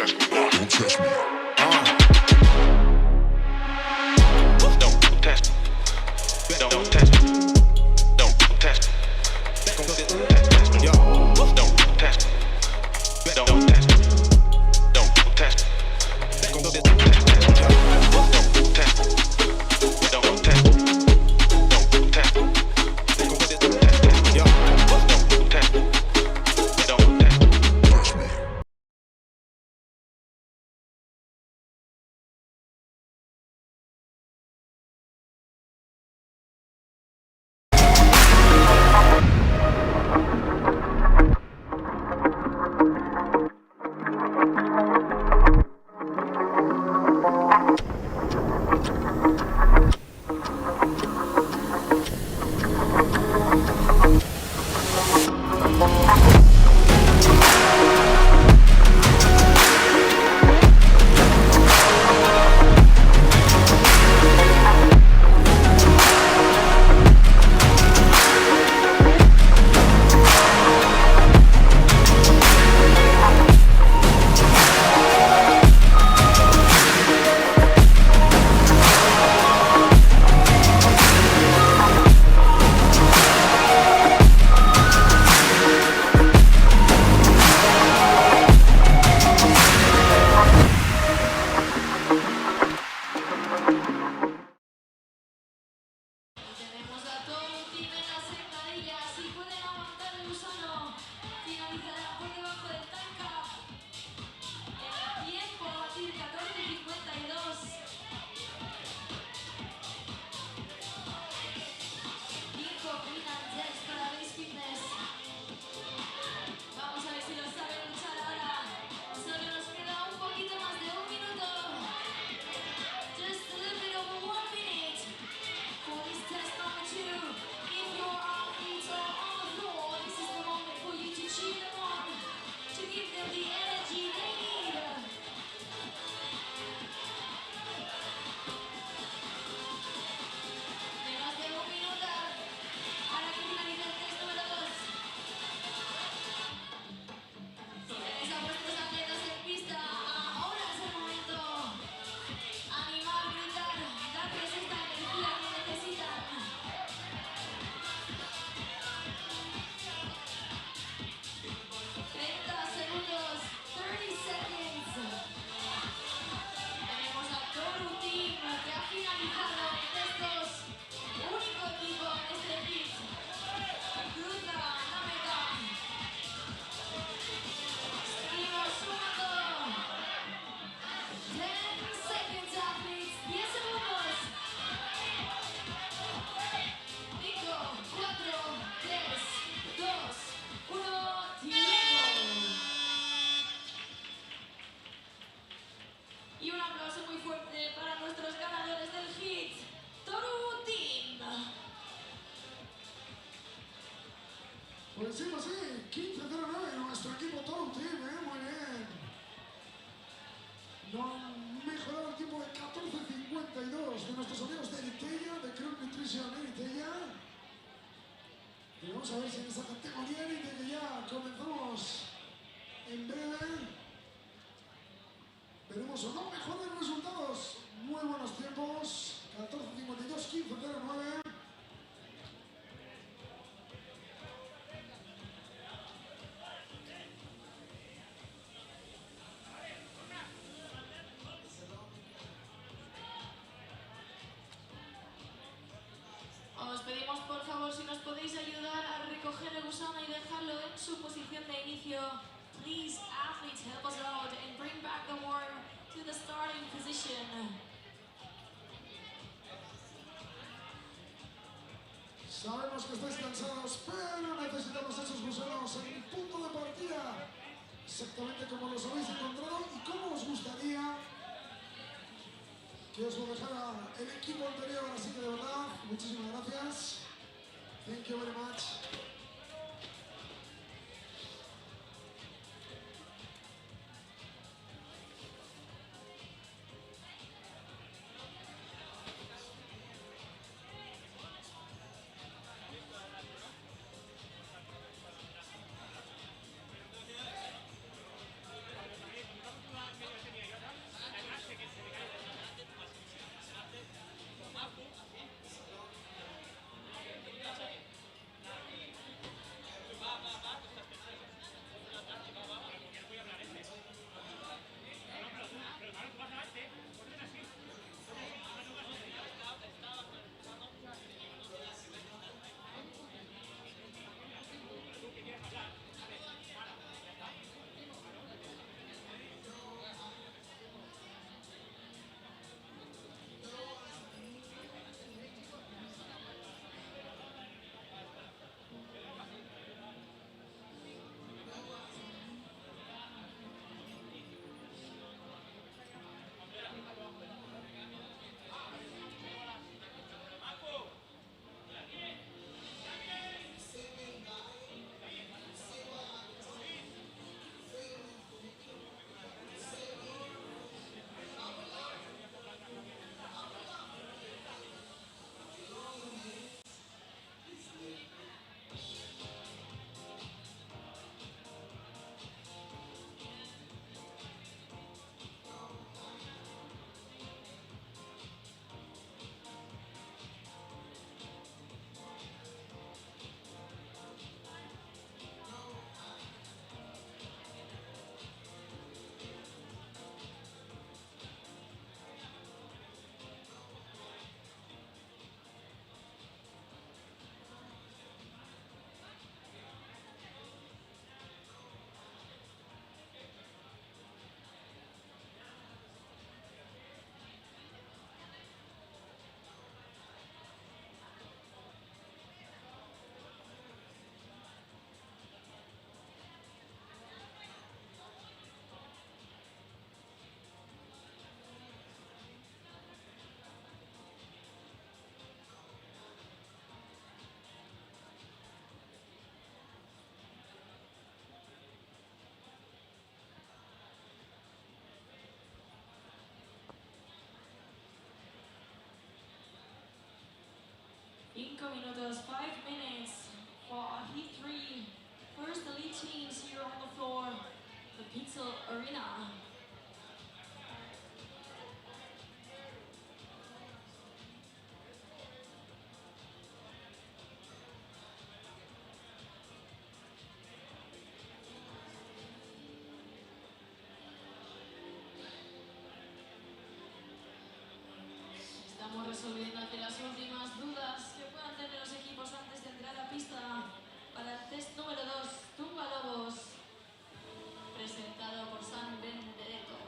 test me. Don't test me. Don't test me. Don't test me. Don't test me. Yo. Don't test me. Don't test me. Don't test me. Don't test me. Pues sí, 15-09, nuestro equipo todo un team, muy bien. No han mejorado el tiempo de 14.52 de nuestros amigos de Eritrea, de Cruz Nutrition Eritrea. Y vamos a ver si en esta categoría Eritrea que ya comenzamos en breve, veremos o no mejores resultados. Muy buenos tiempos, 14.52, 15-09. Os pedimos por favor si nos podéis ayudar a recoger el gusano y dejarlo en su posición de inicio. Please, athletes, help us out and bring back the worm to the starting position. Sabemos que estáis cansados, pero necesitamos esos gusanos en el punto de partida. Exactamente como los habéis encontrado y cómo os gustaría que os lo dejara el equipo anterior. Así que de verdad, muchísimas gracias. Thank you very much. minutos, 5 minutes for Heat 3. First elite teams here on the floor, the PICSIL Arena. Estamos resolviendo aquí las últimas dudas que puedan tener los equipos antes de entrar a pista para el test número 2, Tumba Lobos, presentado por San Benedetto.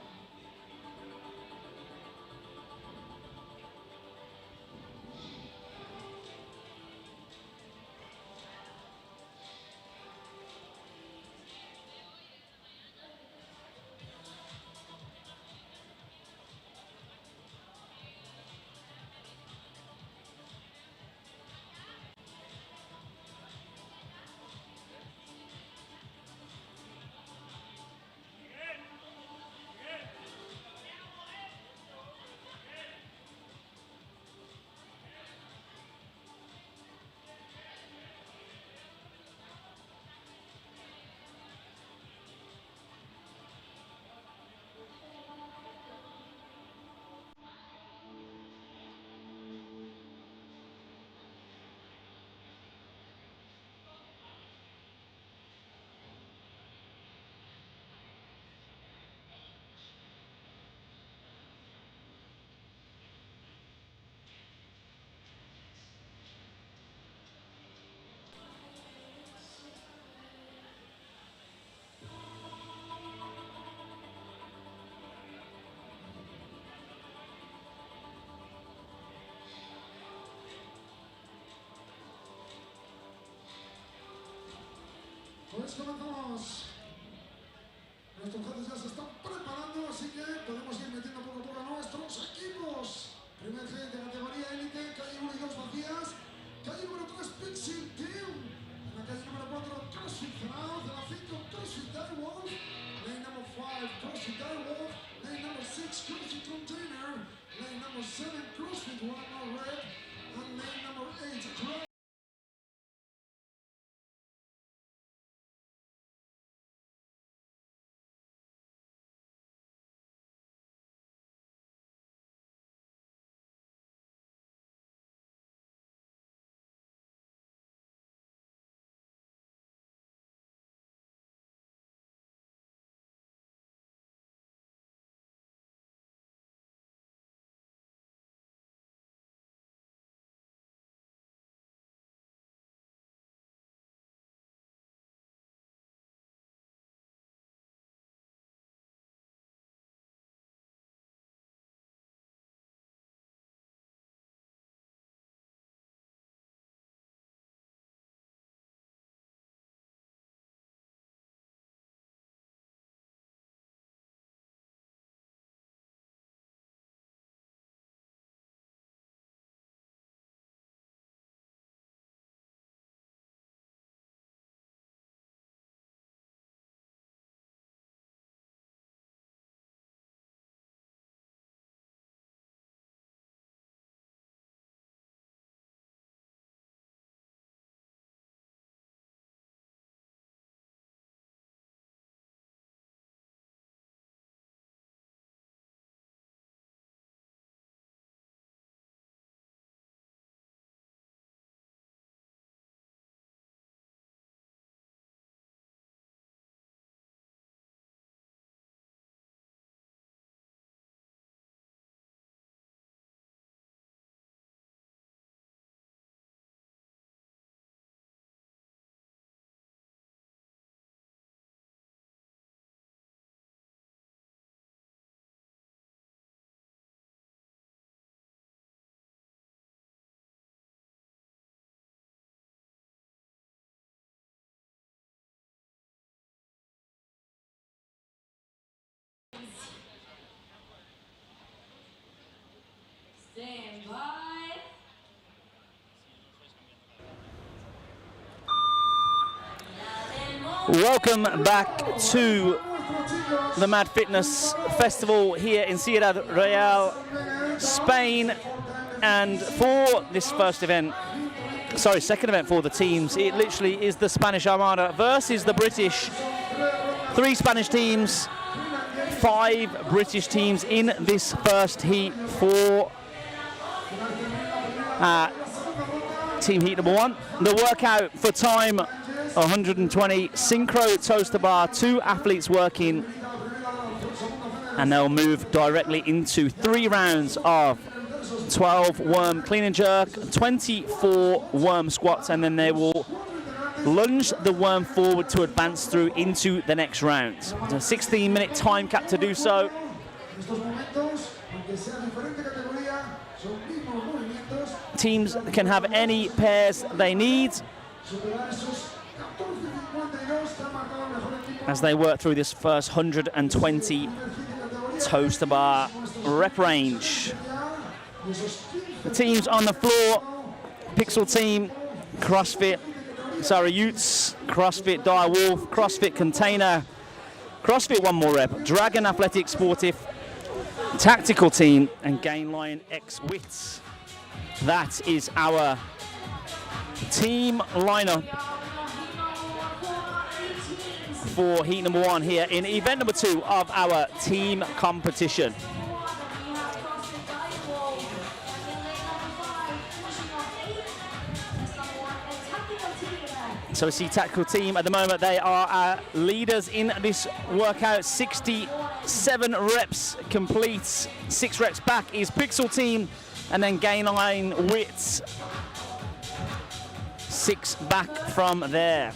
Pues comenzamos. Nuestros jueces ya se están preparando, así que podemos ir metiendo poco a poco a nuestros equipos. Primer hit de categoría élite, calle 1 y 2 vacías. Calle número 3, Pixel Team. En la calle número 4, CrossFit Ciudad. En la 5, CrossFit Direwolf. Lane number 5, CrossFit Direwolf. Lane number 6, CrossFit Container. Lane number 7, CrossFit One More Red. And lane number 8, stand by. Welcome back to the Mad Fitness Festival here in Ciudad Real, Spain. And for this first event, sorry, second event for the teams. It literally is the Spanish Armada versus the British. 3 Spanish teams, 5 British teams in this first heat for team heat number 1. The workout for time, 120 synchro toaster bar, 2 athletes working, and they'll move directly into 3 rounds of 12 worm clean and jerk, 24 worm squats, and then they will lunge the worm forward to advance through into the next round. There's a 16-minute time cap to do so. Teams can have any pairs they need as they work through this first 120 toaster bar rep range. The teams on the floor: PICSIL team, CrossFit Sarah Utes, CrossFit Dire Wolf, CrossFit Container, CrossFit One More Rep, Dragon Athletic Sportive, Tactical team, and Gain Lion X Wits. That is our team lineup for heat number 1 here in event number 2 of our team competition. So we see Tactical team at the moment. They are our leaders in this workout. 67 reps complete. 6 reps back is PICSIL team, and then Gain Lion Wits 6 back from there.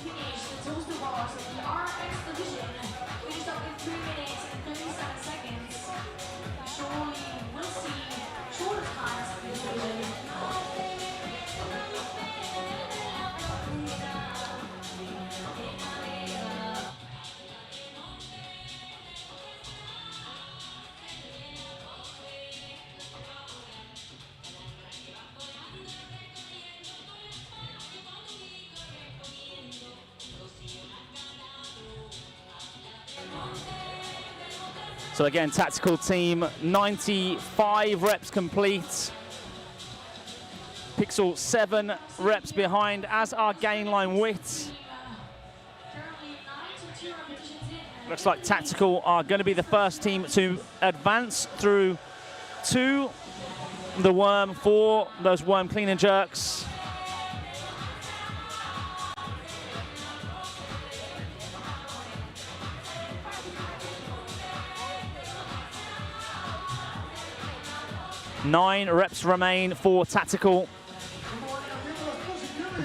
So again, Tactical team, 95 reps complete. PICSIL 7 reps behind, as are Gain Lion Wit. Looks like Tactical are going to be the first team to advance through to the worm for those worm clean and jerks. Nine reps remain for Tactical.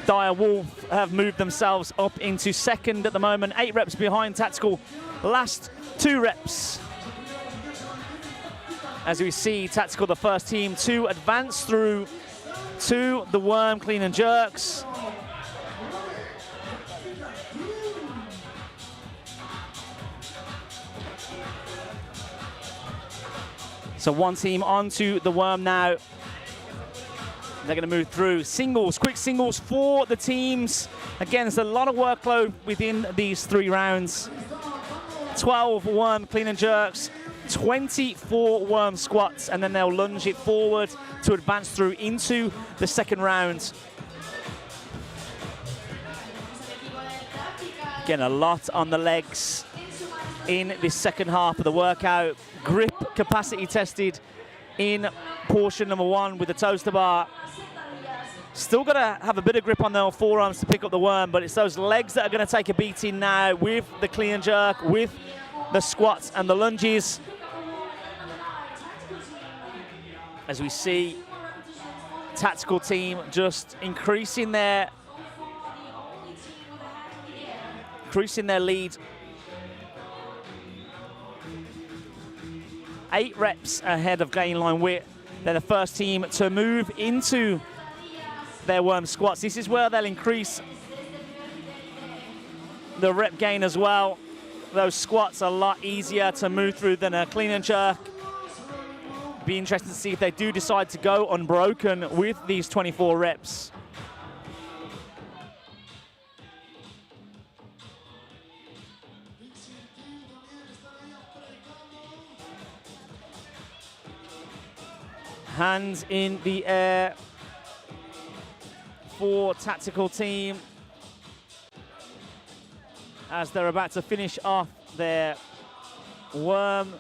Dire Wolf have moved themselves up into second at the moment. 8 reps behind Tactical. Last 2 reps. As we see, Tactical, the first team to advance through to the worm clean and jerks. So one team onto the worm now. They're going to move through singles, quick singles for the teams. Again, there's a lot of workload within these 3 rounds. 12 worm clean and jerks, 24 worm squats, and then they'll lunge it forward to advance through into the second round. Again, a lot on the legs in this second half of the workout. Grip capacity tested in portion number 1 with the toaster bar. Still got to have a bit of grip on their forearms to pick up the worm, but it's those legs that are going to take a beating now with the clean and jerk, with the squats and the lunges. As we see, Tactical team just increasing their lead. 8 reps ahead of Gain Lion Wit. They're the first team to move into their worm squats. This is where they'll increase the rep gain as well. Those squats are a lot easier to move through than a clean and jerk. Be interested to see if they do decide to go unbroken with these 24 reps. Hands in the air for Tactical Team as they're about to finish off their worm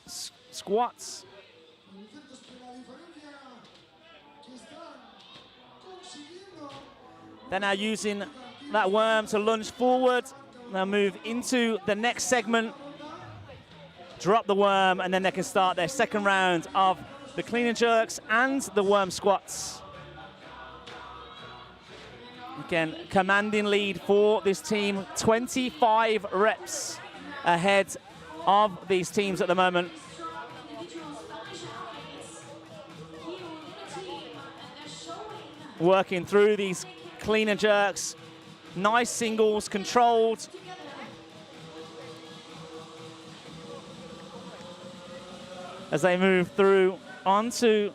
squats. They're now using that worm to lunge forward. They'll move into the next segment, drop the worm, and then they can start their second round of the clean and jerks and the worm squats. Again, commanding lead for this team, 25 reps ahead of these teams at the moment. Working through these clean and jerks, nice singles, controlled. As they move through onto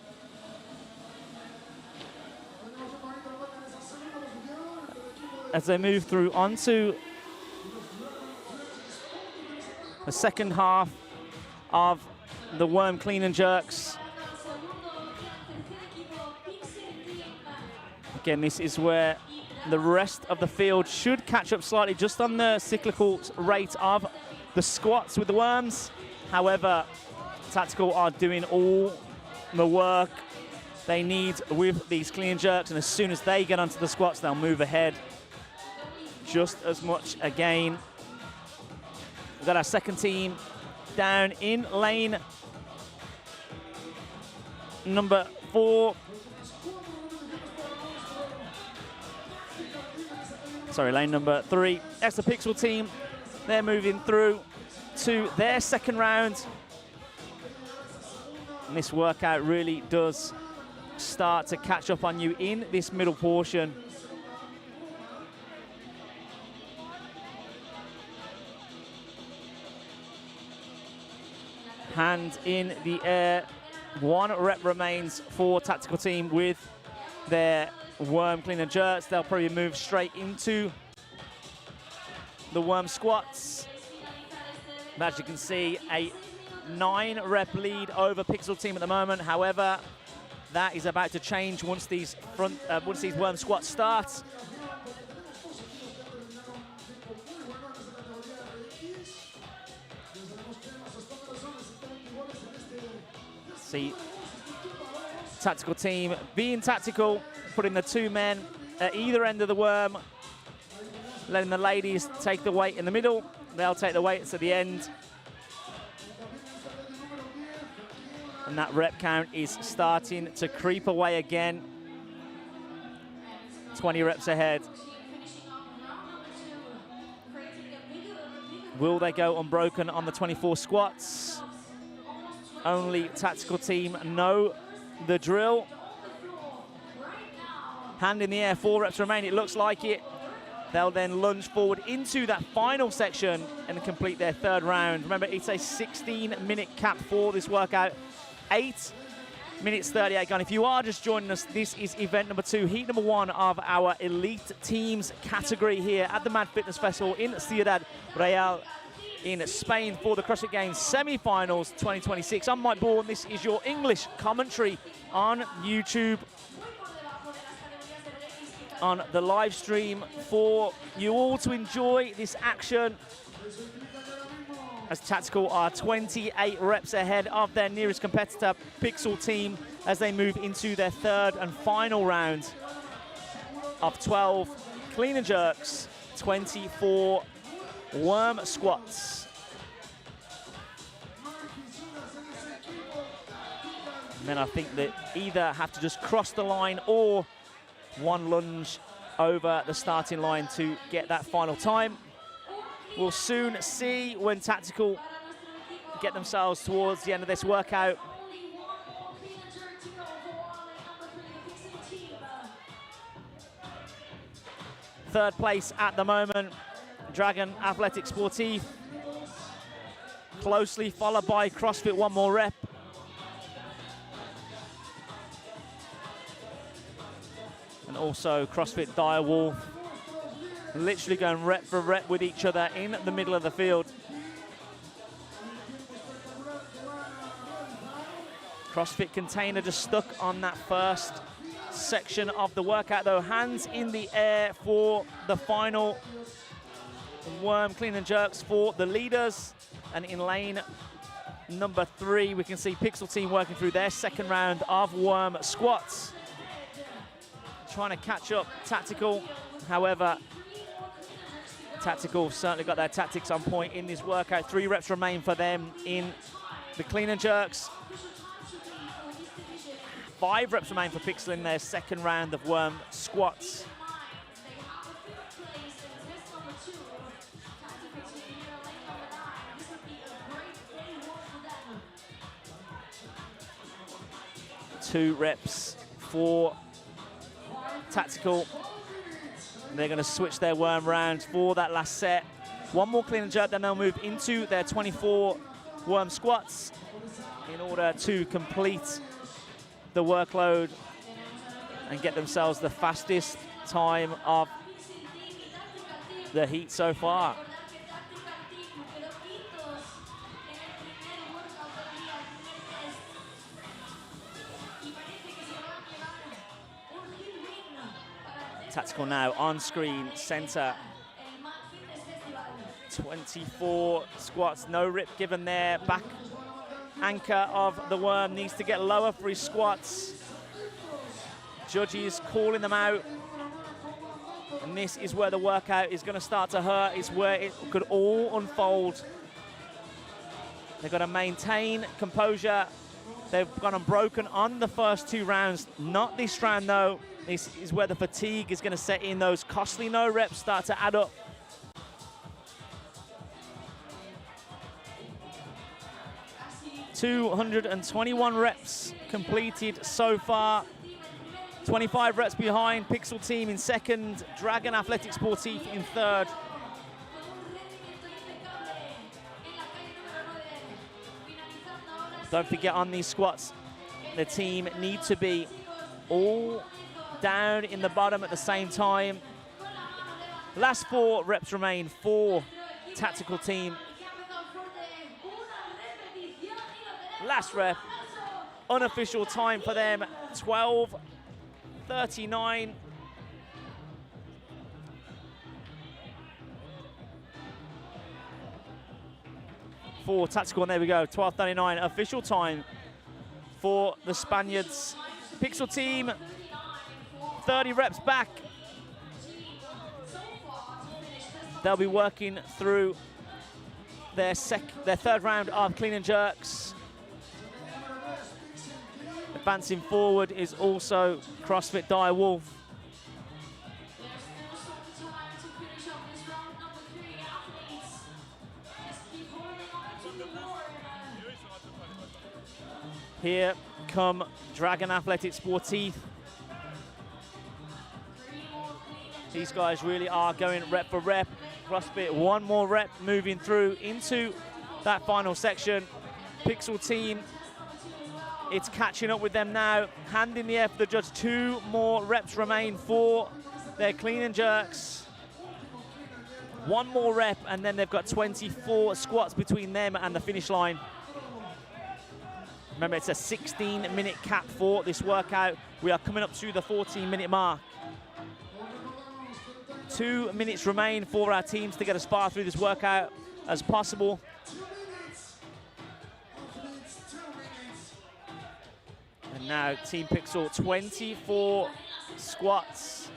the second half of the worm clean and jerks. Again, this is where the rest of the field should catch up slightly just on the cyclical rate of the squats with the worms. However, Tactical are doing all the work they need with these clean and jerks, and as soon as they get onto the squats, they'll move ahead just as much again. We've got our second team down in lane number 4. Sorry, lane number 3. That's the PICSIL team. They're moving through to their second round. And this workout really does start to catch up on you in this middle portion. Hand in the air. 1 rep remains for Tactical Team with their worm clean and jerks. They'll probably move straight into the worm squats. As you can see, a 9 rep lead over PICSIL Team at the moment. However, that is about to change once these worm squats start. See, Tactical Team being tactical, putting the 2 men at either end of the worm, letting the ladies take the weight in the middle. They'll take the weights at the end. And that rep count is starting to creep away again. 20 reps ahead. Will they go unbroken on the 24 squats? Only Tactical Team know the drill. Hand in the air, 4 reps remain, it looks like it. They'll then lunge forward into that final section and complete their third round. Remember, it's a 16-minute cap for this workout. 8 minutes 38 gone. If you are just joining us, this is event number 2, heat number 1 of our elite teams category here at the Mad Fitness Festival in Ciudad Real in Spain for the CrossFit Games semi-finals 2026. I'm Mike Ball, and this is your English commentary on YouTube, on the live stream for you all to enjoy this action. As Tactical are 28 reps ahead of their nearest competitor, PICSIL Team, as they move into their third and final round of 12 clean and jerks, 24 worm squats. And then I think they either have to just cross the line or 1 lunge over the starting line to get that final time. We'll soon see when Tactical get themselves towards the end of this workout. Third place at the moment, Dragon Athletic Sportif. Closely followed by CrossFit One More Rep. And also CrossFit Direwolf. Literally going rep for rep with each other in the middle of the field. CrossFit Container just stuck on that first section of the workout though. Hands in the air for the final worm clean and jerks for the leaders. And in lane number 3, we can see Pixel team working through their second round of worm squats. Trying to catch up Tactical. However, Tactical certainly got their tactics on point in this workout. 3 reps remain for them in the clean and jerks. 5 reps remain for Pixel in their second round of worm squats. Two reps for Tactical. They're going to switch their worm round for that last set. 1 more clean and jerk, then they'll move into their 24 worm squats in order to complete the workload and get themselves the fastest time of the heat so far. Tactical now on screen, center. 24 squats, no rip given there. Back anchor of the worm needs to get lower for his squats. Judges calling them out. And this is where the workout is going to start to hurt. It's where it could all unfold. They've got to maintain composure. They've gone unbroken on the first 2 rounds. Not this round, though. This is where the fatigue is going to set in. Those costly no reps start to add up. $221 reps completed so far. 25 reps behind Pixel team in second. Dragon Athletic Sportif in third. Don't forget on these squats, the team need to be all down in the bottom at the same time. Last 4 reps remain for Tactical team. Last rep, unofficial time for them, 12:39. For Tactical, and there we go, 12:39, official time for the Spaniards. Pixel team, 30 reps back. They'll be working through their third round of clean and jerks. Advancing forward is also CrossFit Dire Wolf. Here come Dragon Athletic Sportif. These guys really are going rep for rep. CrossFit, 1 more rep moving through into that final section. Pixel team, it's catching up with them now. Hand in the air for the judge. 2 more reps remain for their clean and jerks. 1 more rep, and then they've got 24 squats between them and the finish line. Remember, it's a 16-minute cap for this workout. We are coming up to the 14-minute mark. 2 minutes remain for our teams to get as far through this workout as possible. And now Team Pixel, 24 squats.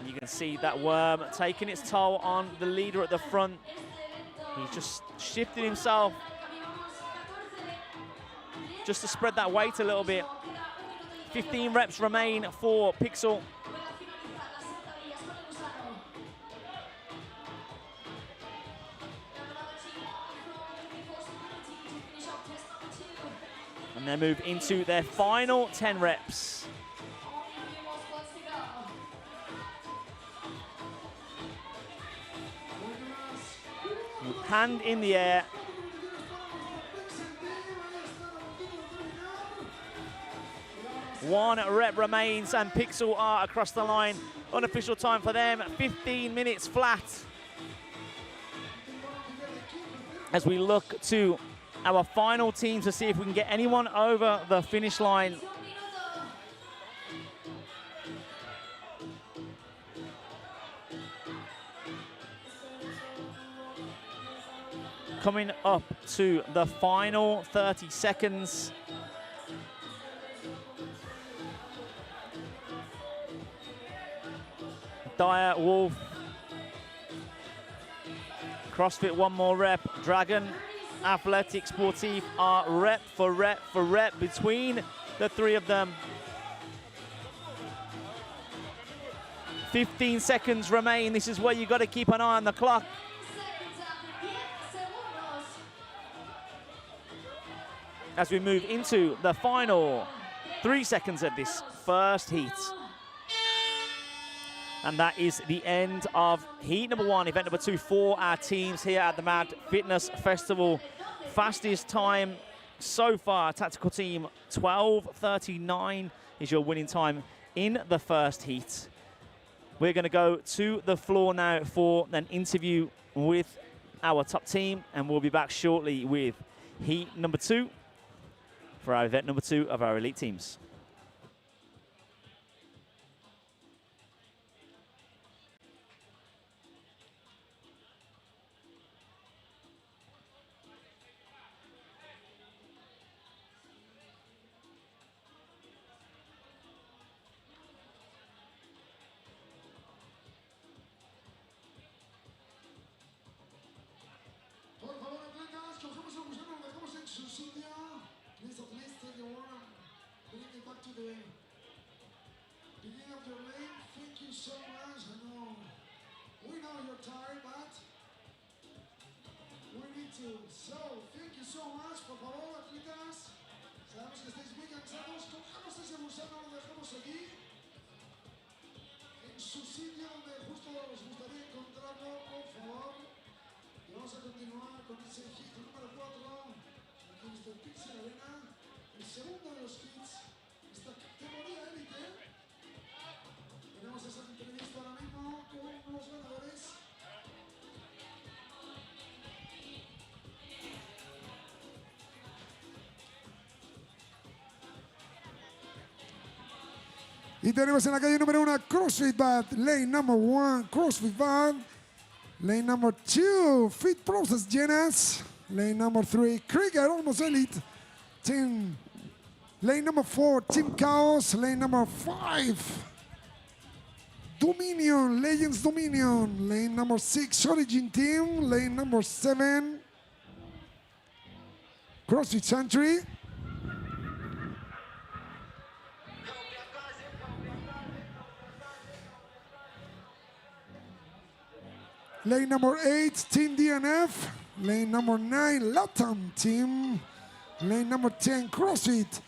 You can see that worm taking its toll on the leader at the front. He's just shifted himself just to spread that weight a little bit. 15 reps remain for Pixel. And they move into their final 10 reps. Hand in the air. One rep remains and Pixel are across the line. Unofficial time for them, 15 minutes flat. As we look to our final team to see if we can get anyone over the finish line. Coming up to the final 30 seconds. Dyer, Wolf, CrossFit one more rep, Dragon, Athletic Sportif are rep for rep between the three of them. 15 seconds remain. This is where you got to keep an eye on the clock. As we move into the final 3 seconds of this first heat. And that is the end of heat number 1, event number 2 for our teams here at the Mad Fitness Festival. Fastest time so far, tactical team 12:39 is your winning time in the first heat. We're going to go to the floor now for an interview with our top team, and we'll be back shortly with heat number 2 for our event number 2 of our elite teams. Por favor, atletas, cogemos el gusano, lo dejamos en su sitio. Please, at least take your arm, bring it back to the beginning of your lane. Thank you so much. I know, we know you're tired, but we need to. So, thank you so much. Por favor, atletas, sabemos que estáis muy cansados. Cogemos ese gusano, lo dejamos aquí, en su sitio donde justo os gustaría encontrarlo, por favor. Y vamos a continuar con ese hit número 4, aquí en este PICSIL Arena, el segundo de los hits, esta categoría élite. Tenemos esa entrevista ahora mismo con los ganadores. Y tenemos en la calle número 1 CrossFit Bad, lane number 1 CrossFit Bad. Lane number 2, Fit Process Genas. Lane number 3, Krieger, almost elite. Team. Lane number 4, Team Chaos. Lane number 5, Dominion, Legends Dominion. Lane number 6, Origin Team. Lane number 7, CrossFit Century. Lane number 8, Team DNF. Lane number 9, Latam Team. Lane number 10, CrossFit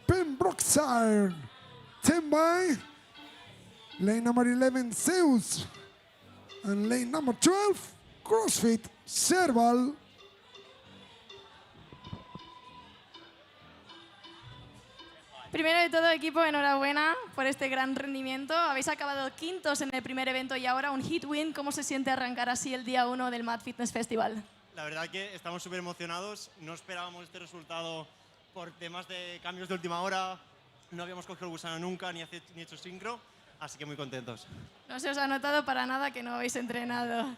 Pembrokeshire. 10 by. Lane number 11, Zeus. And lane number 12, CrossFit Serval. Primero de todo, equipo, enhorabuena por este gran rendimiento. Habéis acabado quintos en el primer evento y ahora un hit win. ¿Cómo se siente arrancar así el día 1 del Mad Fitness Festival? La verdad que estamos súper emocionados. No esperábamos este resultado por temas de cambios de última hora. No habíamos cogido el gusano nunca, ni hecho sincro. Así que muy contentos. No se os ha notado para nada que no habéis entrenado.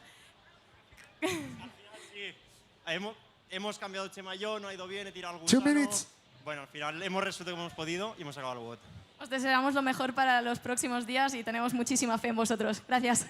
Al final sí. Hemos cambiado el mayo, no ha ido bien, he tirado el 2 gusano. minutes. Bueno, al final hemos resuelto como hemos podido y hemos sacado el bot. Os deseamos lo mejor para los próximos días y tenemos muchísima fe en vosotros. Gracias.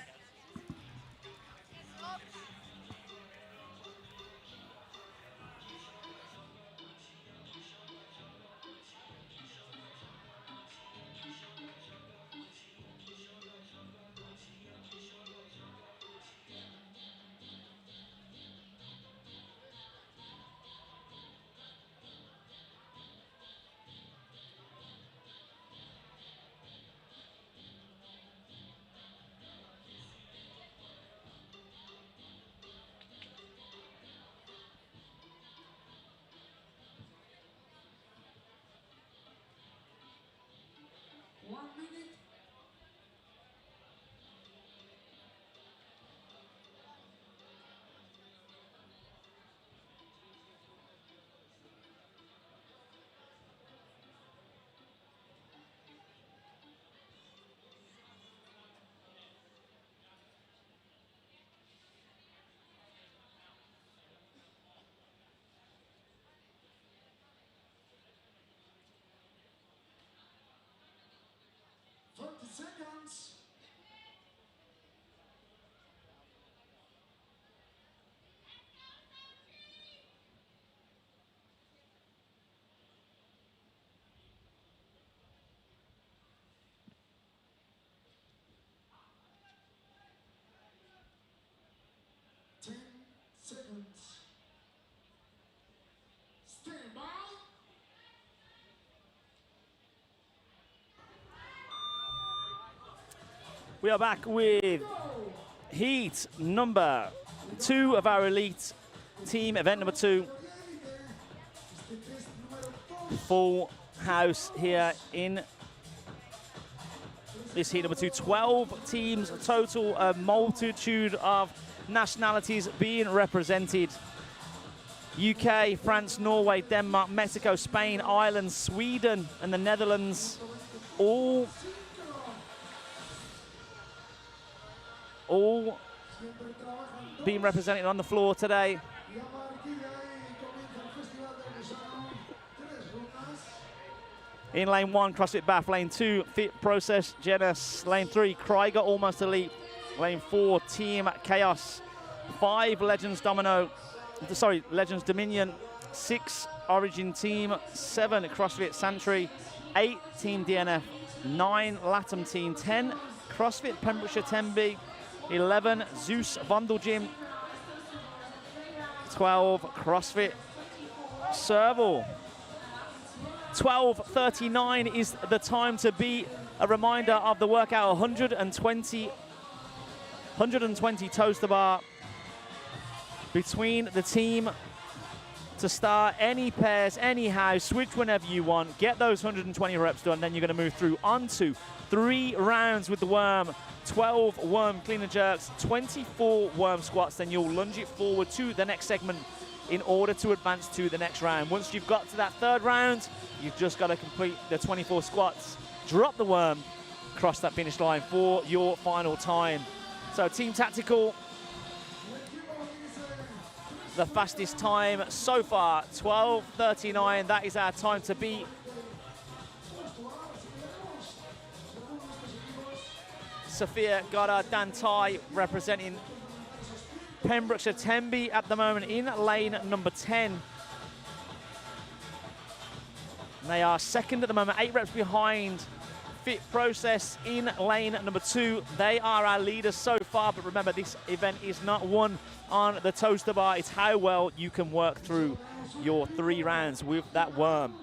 seconds. Stand by. We are back with heat number 2 of our elite team, event number 2. Full house here in this heat number 2. 12 teams total, a multitude of nationalities being represented. UK, France, Norway, Denmark, Mexico, Spain, Ireland, Sweden, and the Netherlands, all being represented on the floor today. In lane 1, CrossFit Bath. Lane 2, Fit Process Genesis. Lane 3, Krieger Almost Elite. Lane 4, Team Chaos. 5, Legends Dominion. 6, Origin Team. 7, CrossFit Santry. 8, Team DNF. 9, Latam Team. 10, CrossFit Pembrokeshire Tenby. 11, Zeus Vondelgym. 12, CrossFit Serval. 12:39 is the time to beat. A reminder of the workout: 120 toaster bar between the team to start. Any pairs, anyhow, switch whenever you want. Get those 120 reps done, then you're going to move through onto 3 rounds with the worm. 12 worm clean and jerks, 24 worm squats, then you'll lunge it forward to the next segment in order to advance to the next round. Once you've got to that 3rd round, you've just got to complete the 24 squats, drop the worm, cross that finish line for your final time. So Team Tactical, the fastest time so far, 12:39. That is our time to beat. Sophia Goddard Dantai representing Pembrokeshire Tenby at the moment in lane number 10. They are second at the moment, 8 reps behind Fit Process in lane number 2. They are our leaders so far, but remember, this event is not won on the toaster bar. It's how well you can work through your 3 rounds with that worm.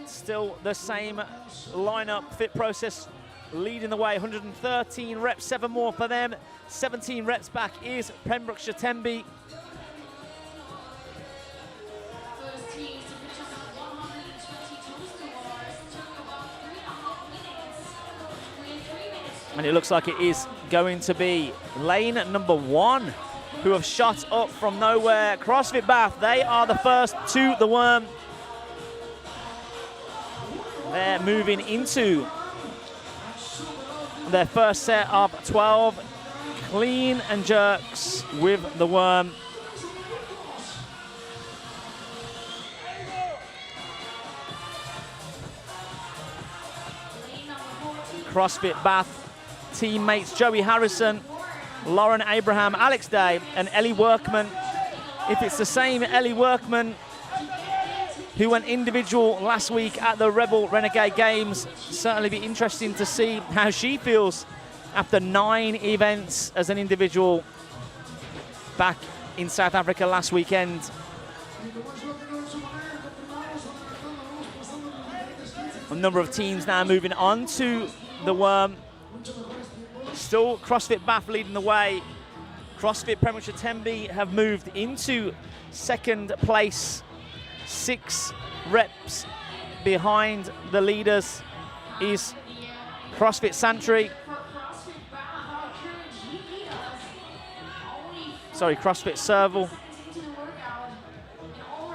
Still the same lineup. Fit Process leading the way, 113 reps, 7 more for them. 17 reps back is Pembrokeshire Tenby. First teams to finish on 120 toaster bars took about 3.5 minutes. 3 minutes. And it looks like it is going to be lane number 1 who have shot up from nowhere. CrossFit Bath, they are the first to the worm. They're moving into their first set of 12 clean and jerks with the worm. CrossFit Bath teammates Joey Harrison, Lauren Abraham, Alex Day, and Ellie Workman. If it's the same Ellie Workman who went individual last week at the Rebel Renegade Games, certainly be interesting to see how she feels after 9 events as an individual back in South Africa last weekend. A number of teams now moving on to the worm. Still CrossFit Bath leading the way. CrossFit Pembrokeshire Tenby have moved into 2nd place. 6 reps behind the leaders is CrossFit Santry. Sorry, CrossFit Serval.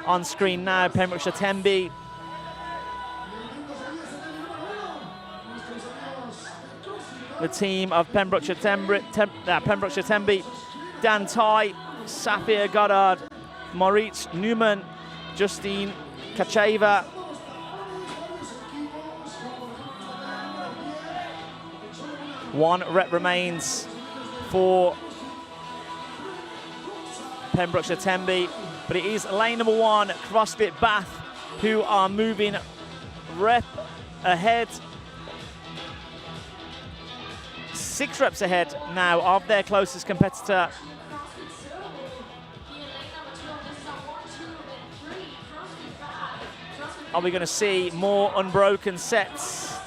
On screen now, Pembrokeshire Tenby. the team of Pembrokeshire Tembe, Dan Tai, Safir Goddard, Moritz Newman, Justine Kacheva. One rep remains for Pembrokeshire Tembe, but it is lane number 1, CrossFit Bath, who are moving rep ahead. 6 reps ahead now of their closest competitor. Are we going to see more unbroken sets?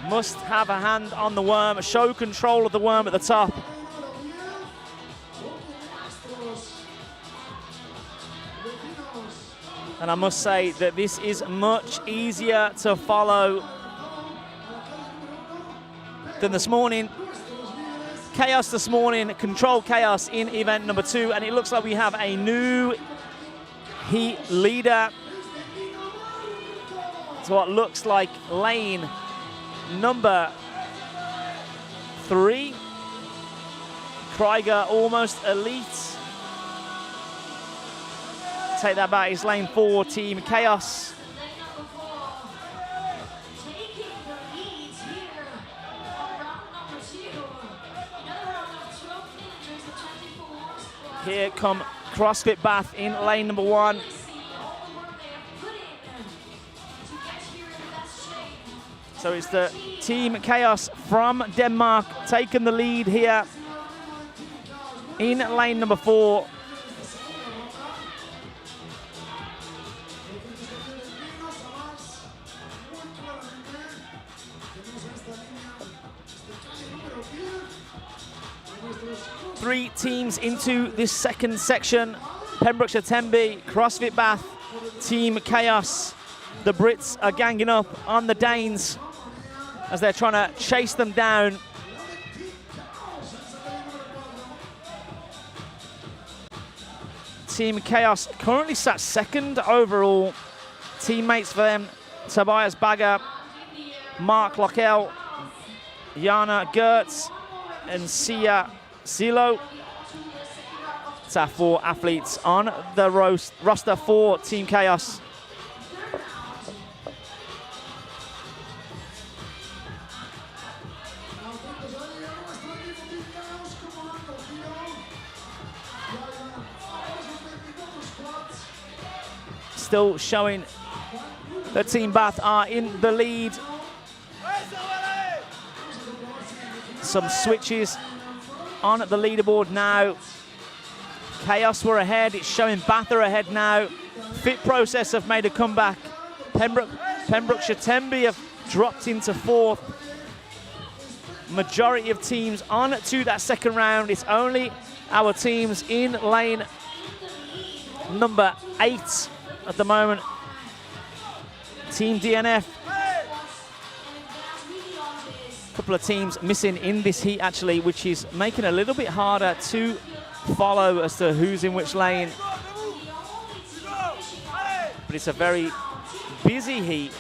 Must have a hand on the worm, show control of the worm at the top. And I must say that this is much easier to follow than this morning. Chaos this morning, controlled chaos in event number 2, and it looks like we have a new heat leader. So what looks like lane number 3. Krieger almost elite. Take that back, it's lane 4, Team Chaos. Here come CrossFit Bath in lane number 1. So it's the Team Chaos from Denmark taking the lead here in lane number 4. Three teams into this second section. Pembrokeshire Tembe, CrossFit Bath, Team Chaos. The Brits are ganging up on the Danes as they're trying to chase them down. Team Chaos currently sat second overall. Teammates for them, Tobias Bagger, Mark Lockell, Jana Gertz, and Sia Silo. It's our 4 athletes on the roster for Team Chaos. Still showing that Team Bath are in the lead. Some switches on the leaderboard now. Chaos were ahead, it's showing Bath are ahead now. Fit Process have made a comeback. Pembrokeshire Tembe have dropped into 4th. Majority of teams on to that second round. It's only our teams in lane number 8 at the moment. Team DNF. A couple of teams missing in this heat actually, which is making it a little bit harder to follow as to who's in which lane. But it's a very busy heat.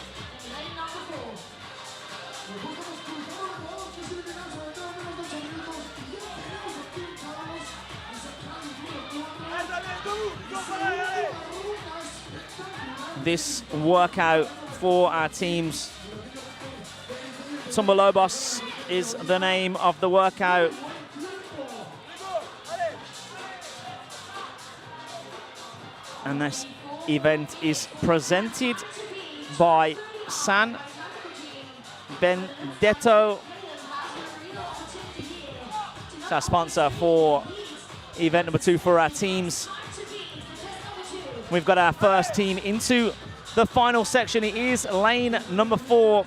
This workout for our teams. Tumba Lobos is the name of the workout. And this event is presented by San Benedetto. It's our sponsor for event number 2 for our teams. We've got our first team into the final section. It is lane number 4.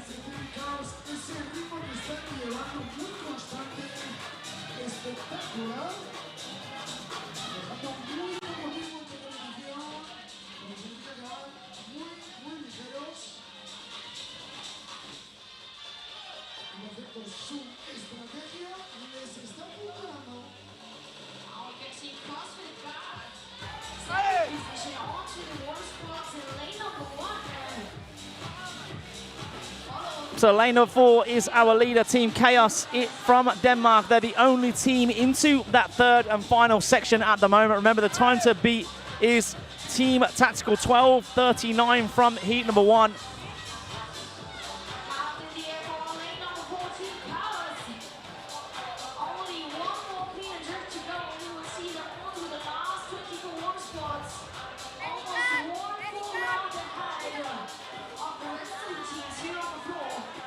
So lane number 4 is our leader, Team Chaos from Denmark. They're the only team into that third and final section at the moment. Remember, the time to beat is Team Tactical 12:39 from heat number 1.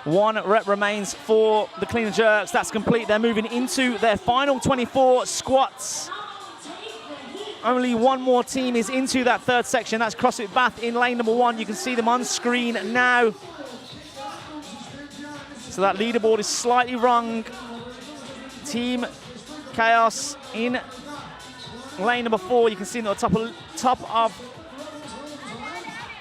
One rep remains for the clean and jerks. That's complete. They're moving into their final 24 squats. Only one more team is into that third section. That's CrossFit Bath in lane number 1. You can see them on screen now. So that leaderboard is slightly wrong. Team Chaos in lane number 4. You can see them at the top of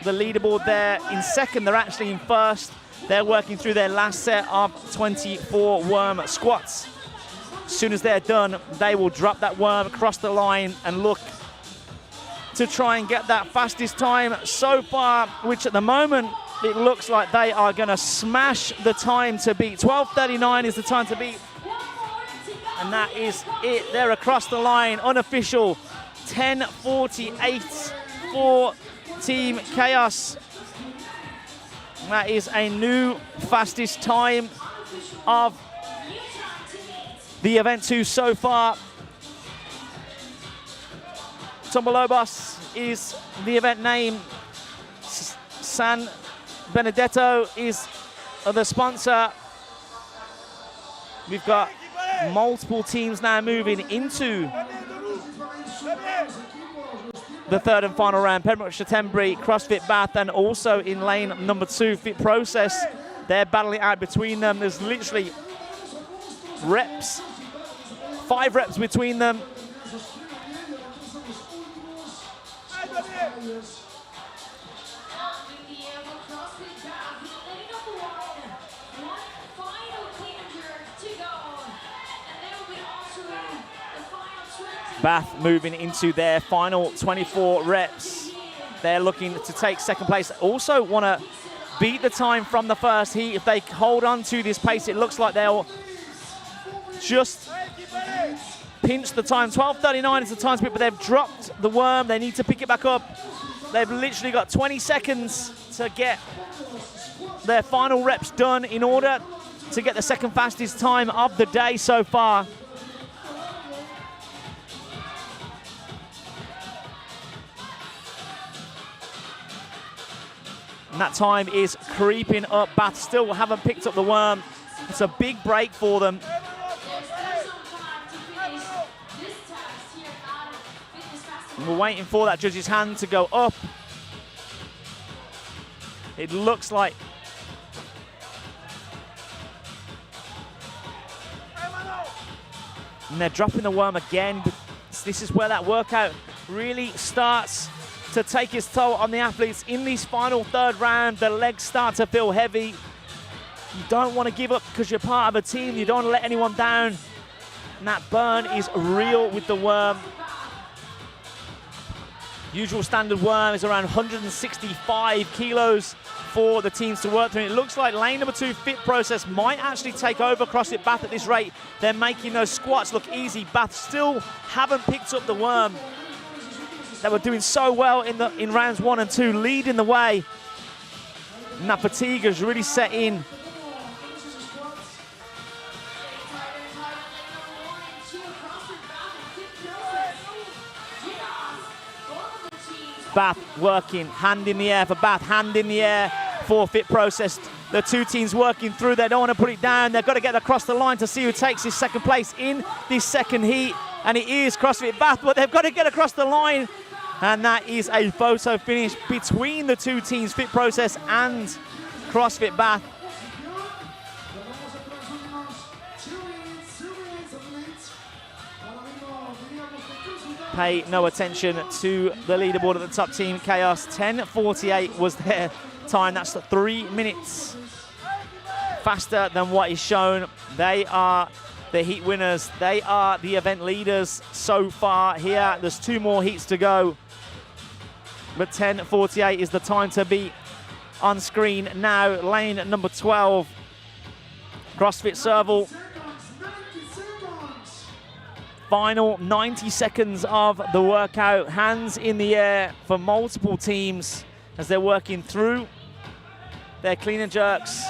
the leaderboard there. In second, they're actually in first. They're working through their last set of 24 worm squats. As soon as they're done, they will drop that worm across the line and look to try and get that fastest time so far, which at the moment, it looks like they are going to smash the time to beat. 12:39 is the time to beat. And that is it. They're across the line, unofficial. 10:48 for Team Chaos. That is a new fastest time of the event 2 so far. Tombolobos is the event name. San Benedetto is the sponsor. We've got multiple teams now moving into the third and final round. Pembroke Chatenbury, CrossFit Bath, and also in lane number 2, Fit Process. They're battling out between them. There's literally reps, 5 reps between them. Bath moving into their final 24 reps. They're looking to take second place. Also want to beat the time from the first heat. If they hold on to this pace, it looks like they'll just pinch the time. 12:39 is the time speed, but they've dropped the worm. They need to pick it back up. They've literally got 20 seconds to get their final reps done in order to get the second fastest time of the day so far. And that time is creeping up. Bath still haven't picked up the worm. It's a big break for them. And we're waiting for that judge's hand to go up. It looks like and they're dropping the worm again. This is where that workout really starts to take its toll on the athletes. In this final third round, the legs start to feel heavy. You don't want to give up because you're part of a team. You don't want to let anyone down. And that burn is real with the worm. Usual standard worm is around 165 kilos for the teams to work through. It looks like lane number 2, Fit Process, might actually take over CrossFit Bath at this rate. They're making those squats look easy. Bath still haven't picked up the worm. They were doing so well in rounds 1 and 2, leading the way. And that fatigue has really set in. Bath working, hand in the air for Bath, hand in the air for Fit Process. The two teams working through. They don't want to put it down. They've got to get across the line to see who takes this second place in this second heat. And it is CrossFit Bath, but they've got to get across the line. And that is a photo finish between the two teams, Fit Process and CrossFit Bath. Pay no attention to the leaderboard at the top, Team Chaos. 10:48 was their time. That's 3 minutes faster than what is shown. They are the heat winners. They are the event leaders so far here. There's 2 more heats to go. But 10:48 is the time to beat. on screen now. Lane number 12, CrossFit Serval. Final 90 seconds of the workout. Hands in the air for multiple teams as they're working through their clean and jerks.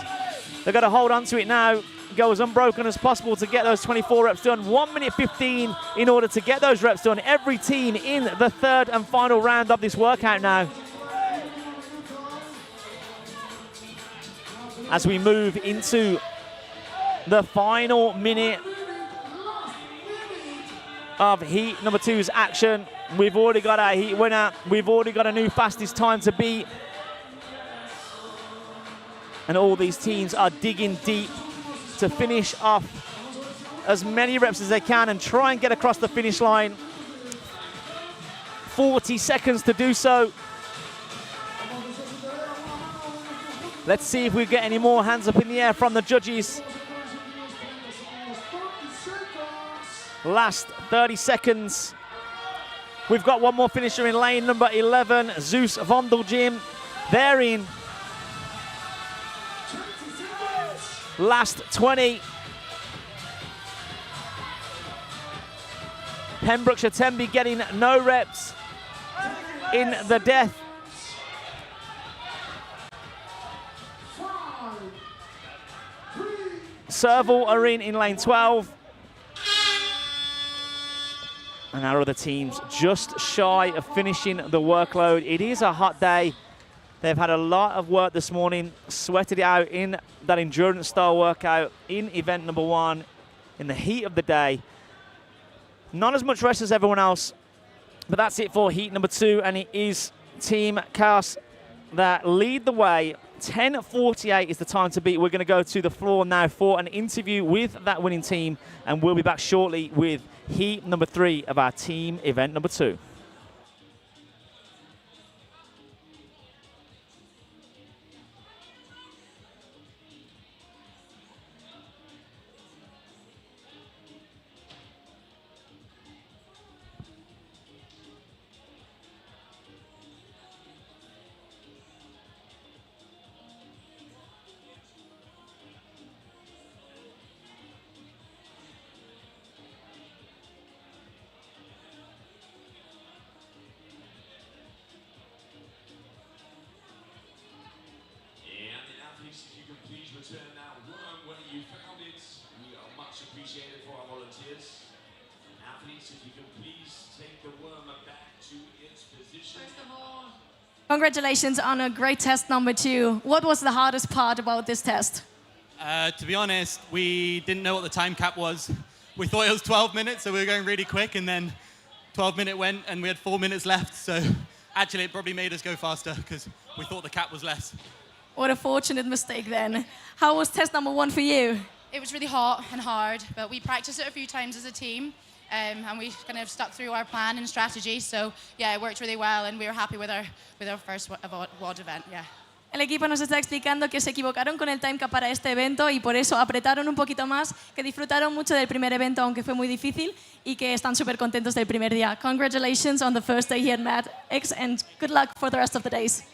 They've got to hold on to it now. Go as unbroken as possible to get those 24 reps done. 1 minute 15 in order to get those reps done. Every team in the third and final round of this workout now. As we move into the final minute of heat number 2's action. We've already got our heat winner. We've already got a new fastest time to beat. And all these teams are digging deep to finish off as many reps as they can and try and get across the finish line. 40 seconds to do so. Let's see if we get any more hands up in the air from the judges. Last 30 seconds. We've got one more finisher in lane number 11, Zeus Vondeljim. They're in. Last 20. Pembrokeshire Tenby getting no reps in the death. Serval are in lane 12. And our other teams just shy of finishing the workload. It is a hot day. They've had a lot of work this morning, sweated it out in that endurance style workout in event number 1 in the heat of the day. Not as much rest as everyone else, but that's it for heat number 2, and it is Team Chaos that lead the way. 10:48 is the time to beat. We're going to go to the floor now for an interview with that winning team, and we'll be back shortly with heat number 3 of our team event number 2. Congratulations on a great test number 2. What was the hardest part about this test? To be honest, we didn't know what the time cap was. We thought it was 12 minutes, so we were going really quick, and then 12-minute went, and we had 4 minutes left. So actually, it probably made us go faster because we thought the cap was less. What a fortunate mistake then. How was test number 1 for you? It was really hot and hard, but we practiced it a few times as a team. And we kind of stuck through our plan and strategy. So yeah, it worked really well, and we were happy with our first WOD event. Yeah. El equipo nos está explicando que se equivocaron con el time cap para este evento y por eso apretaron un poquito más, que disfrutaron mucho del primer evento aunque fue muy difícil y que están súper contentos del primer día. Congratulations on the first day here at MadX and good luck for the rest of the days.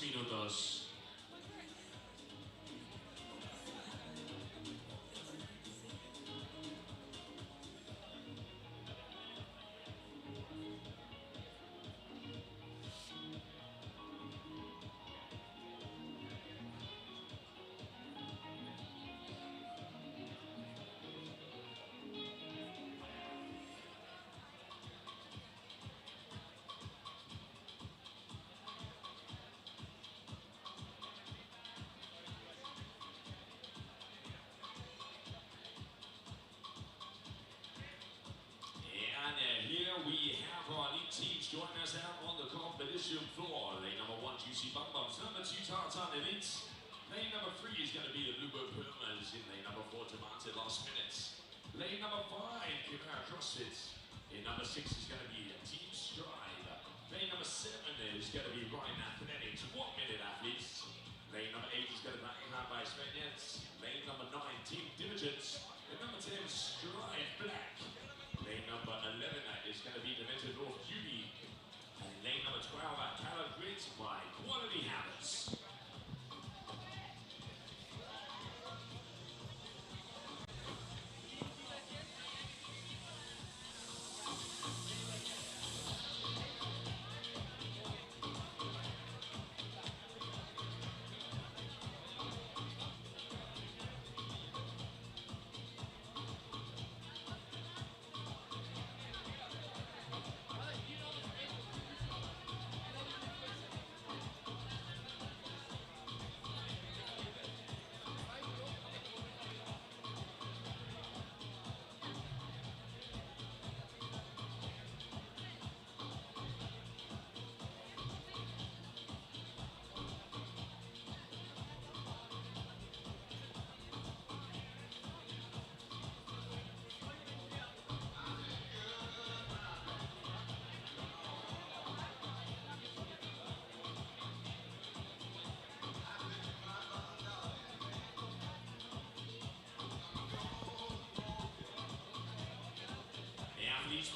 Minutos. elite. Lane number 3 is going to be the Bluebird Pumas in lane number 4, Demante last minutes. Lane number 5, Chimera CrossFit. In number 6 is going to be Team Stride. Lane number 7 is going to be Ryan Athletics, 1 minute athletes. Lane number 8 is going to be Hand by Spaniards. Lane number 9, Team Diligence. And number 10, Stride Black. Lane number 11 is going to be Dimension North Beauty. And lane number 12, Callum Grit by Quality Habits.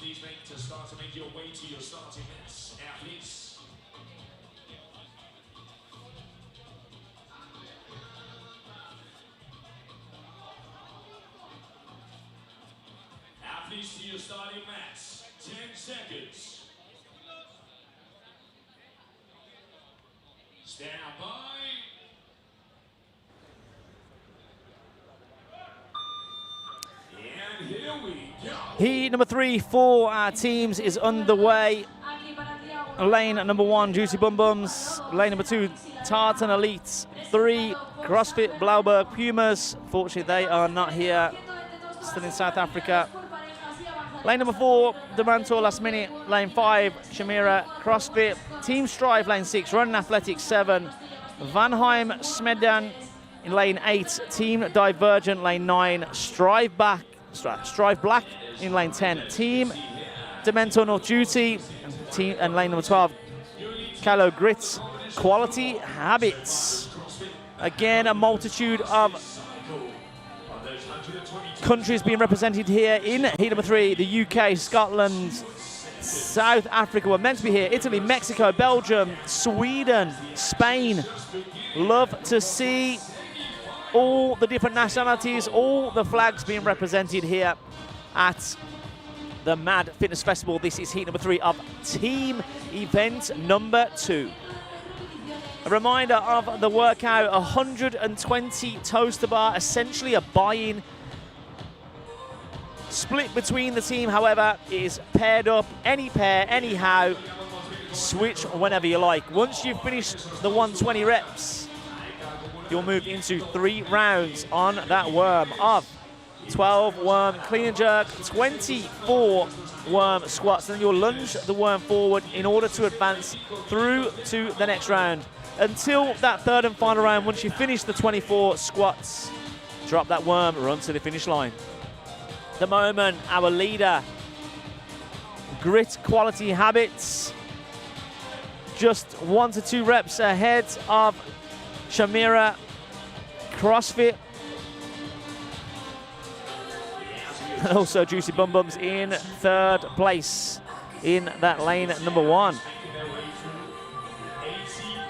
Please make to start to make your way to your starting nets. Athletes. Athletes to your starting mats. 10 seconds. Stand by. And here we go. Heat number 3 for our teams is underway. Lane number 1, Juicy Bum Bums. Lane number 2, Tartan Elite. 3, CrossFit Blauberg Pumas. Fortunately, they are not here. Still in South Africa. Lane number 4, Demantor last minute. Lane 5, Chimera CrossFit. Team Strive, lane 6, Running Athletics 7. Vanheim Smedan in lane 8. Team Divergent, lane 9. Strive Black in lane 10. Team Dementor North Duty and lane number 12. Callow Grits. Quality Habits. Again, a multitude of countries being represented here in heat number 3. The UK, Scotland, South Africa were meant to be here. Italy, Mexico, Belgium, Sweden, Spain. Love to see all the different nationalities, all the flags being represented here at the Mad Fitness Festival. This is heat number 3 of team event number 2. A reminder of the workout: 120 toes to bar, essentially a buy-in. Split between the team, however, is paired up, any pair, anyhow. Switch whenever you like. Once you've finished the 120 reps, you'll move into 3 rounds on that worm of 12 worm clean and jerk, 24 worm squats. Then you'll lunge the worm forward in order to advance through to the next round. Until that 3rd and final round, once you finish the 24 squats, drop that worm, run to the finish line. At the moment, our leader, Grit Quality Habits, just 1 to 2 reps ahead of Chimera CrossFit. And also Juicy Bum Bums in 3rd place in that lane number 1.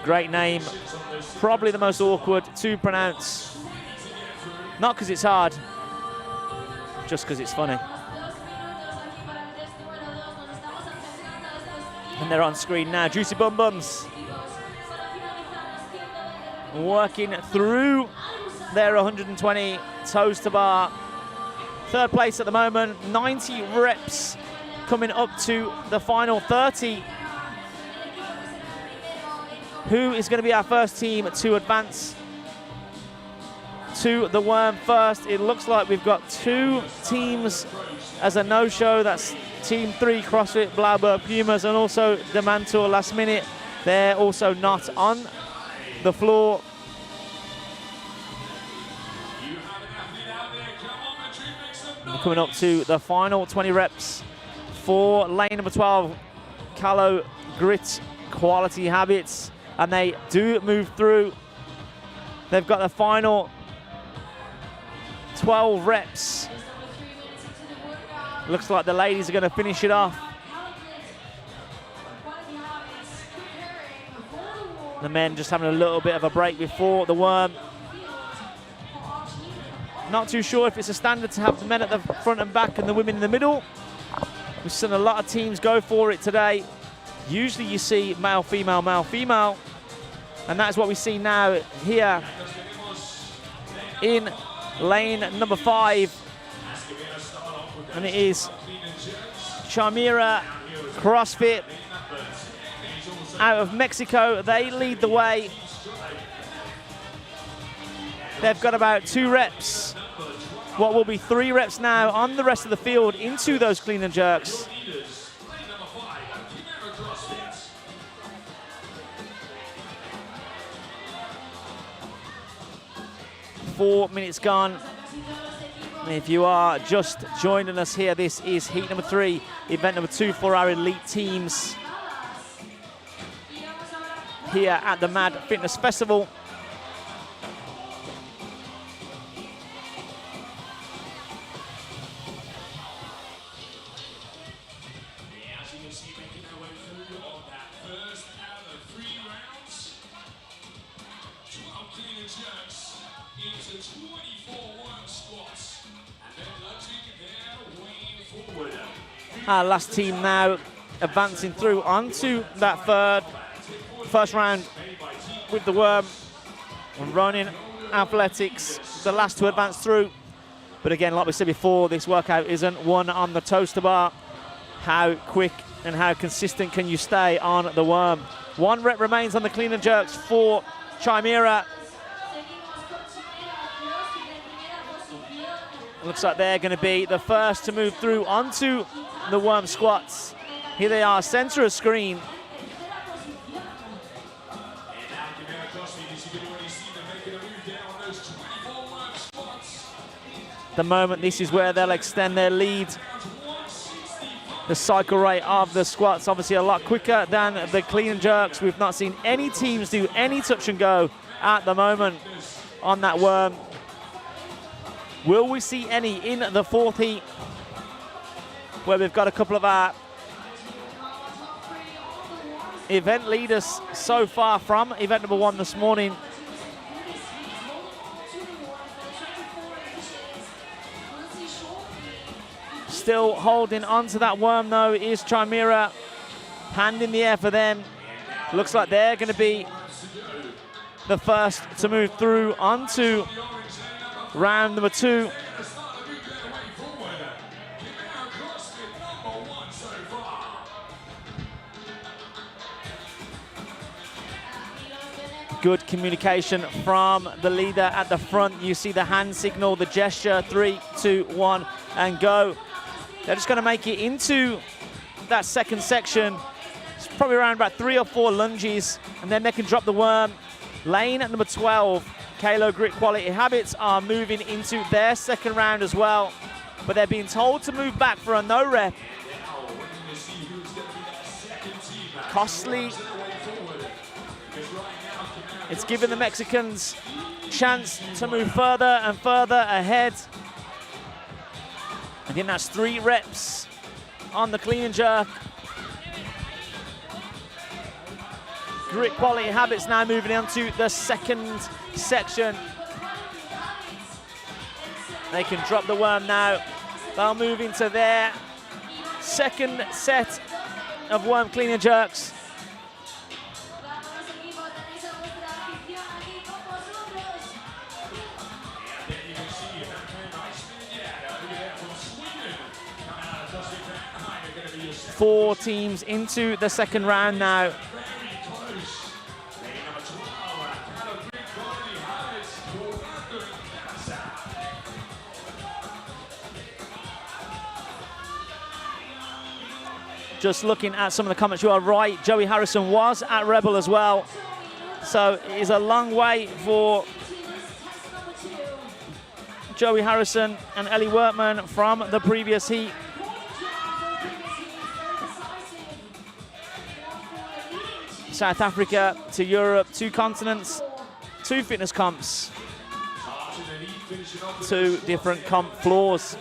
Great name, probably the most awkward to pronounce. Not because it's hard, just because it's funny. And they're on screen now. Juicy Bum Bums working through their 120 toes to bar. 3rd place at the moment, 90 reps coming up to the final 30. Who is going to be our first team to advance to the worm first? It looks like we've got 2 teams as a no-show. That's Team 3 CrossFit Blauberg Pumas and also Demantor last minute. They're also not on the floor. We're coming up to the final 20 reps for lane number 12, Callow Grit Quality Habits, and they do move through. They've got the final 12 reps. Looks like the ladies are going to finish it off. The men just having a little bit of a break before the worm. Not too sure if it's a standard to have the men at the front and back and the women in the middle. We've seen a lot of teams go for it today. Usually you see male, female, male, female. And that's what we see now here in lane number 5. And it is Chimera CrossFit out of Mexico. They lead the way. They've got about 2 reps. What will be 3 reps now on the rest of the field into those clean and jerks. 4 minutes gone. If you are just joining us here, this is heat number 3, event number 2 for our elite teams here at the Mad Fitness Festival. As you can see, making our way through on that first out of 3 rounds. 12 clean and jerks into 24 worm squats. And then lunging their way forward. Our last team now advancing through onto that first round with the worm. Running athletics, the last to advance through. But again, like we said before, this workout isn't one on the toaster bar. How quick and how consistent can you stay on the worm? 1 rep remains on the clean and jerks for Chimera. Looks like they're going to be the first to move through onto the worm squats. Here they are, center of screen. The moment, this is where they'll extend their lead. The cycle rate of the squats obviously a lot quicker than the clean and jerks. We've not seen any teams do any touch and go at the moment on that worm. Will we see any in the 4th heat, where we've got a couple of our event leaders so far from event number 1 this morning. Still holding onto that worm though is Chimera. Hand in the air for them. Looks like they're going to be the first to move through onto round number 2. Good communication from the leader at the front. You see the hand signal, the gesture, 3, 2, 1, and go. They're just going to make it into that second section. It's probably around about 3 or 4 lunges, and then they can drop the worm. Lane at number 12, Callow Grit Quality Habits, are moving into their second round as well, but they're being told to move back for a no rep. Costly. It's given the Mexicans chance to move further and further ahead. Again, that's 3 reps on the clean and jerk. Grit Quality Habits now moving on to the second section. They can drop the worm now. They'll move into their second set of worm clean and jerks. Four teams into the second round now. Just looking at some of the comments, you are right. Joey Harrison was at Rebel as well. So it is a long way for Joey Harrison and Ellie Workman from the previous heat. South Africa to Europe, 2 continents, 2 fitness comps, 2 different comp floors.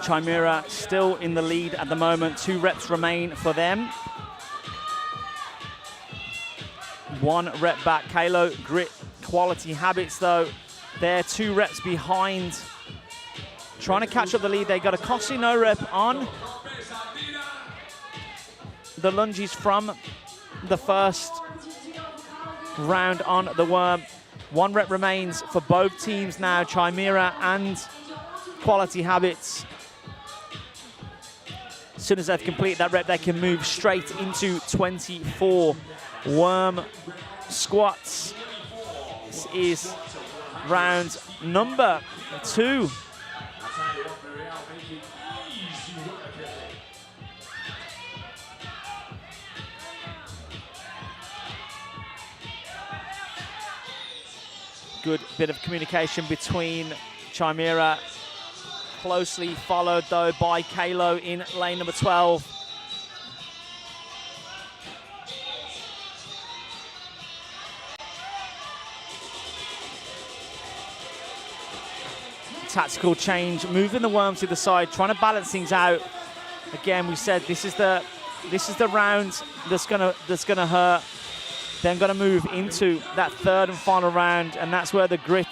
Chimera still in the lead at the moment. 2 reps remain for them. 1 rep back. Kalo, Grit, Quality Habits though. They're 2 reps behind. Trying to catch up the lead. They got a costly no rep on the lunges from the first round on the worm. 1 rep remains for both teams now, Chimera and Quality Habits. As soon as they've completed that rep, they can move straight into 24 worm squats. This is round number 2. Good bit of communication between Chimera. Closely followed though by Kalo in lane number 12. Tactical change, moving the worm to the side, trying to balance things out. Again, we said this is the round that's gonna hurt. Then gonna move into that 3rd and final round, and that's where the grit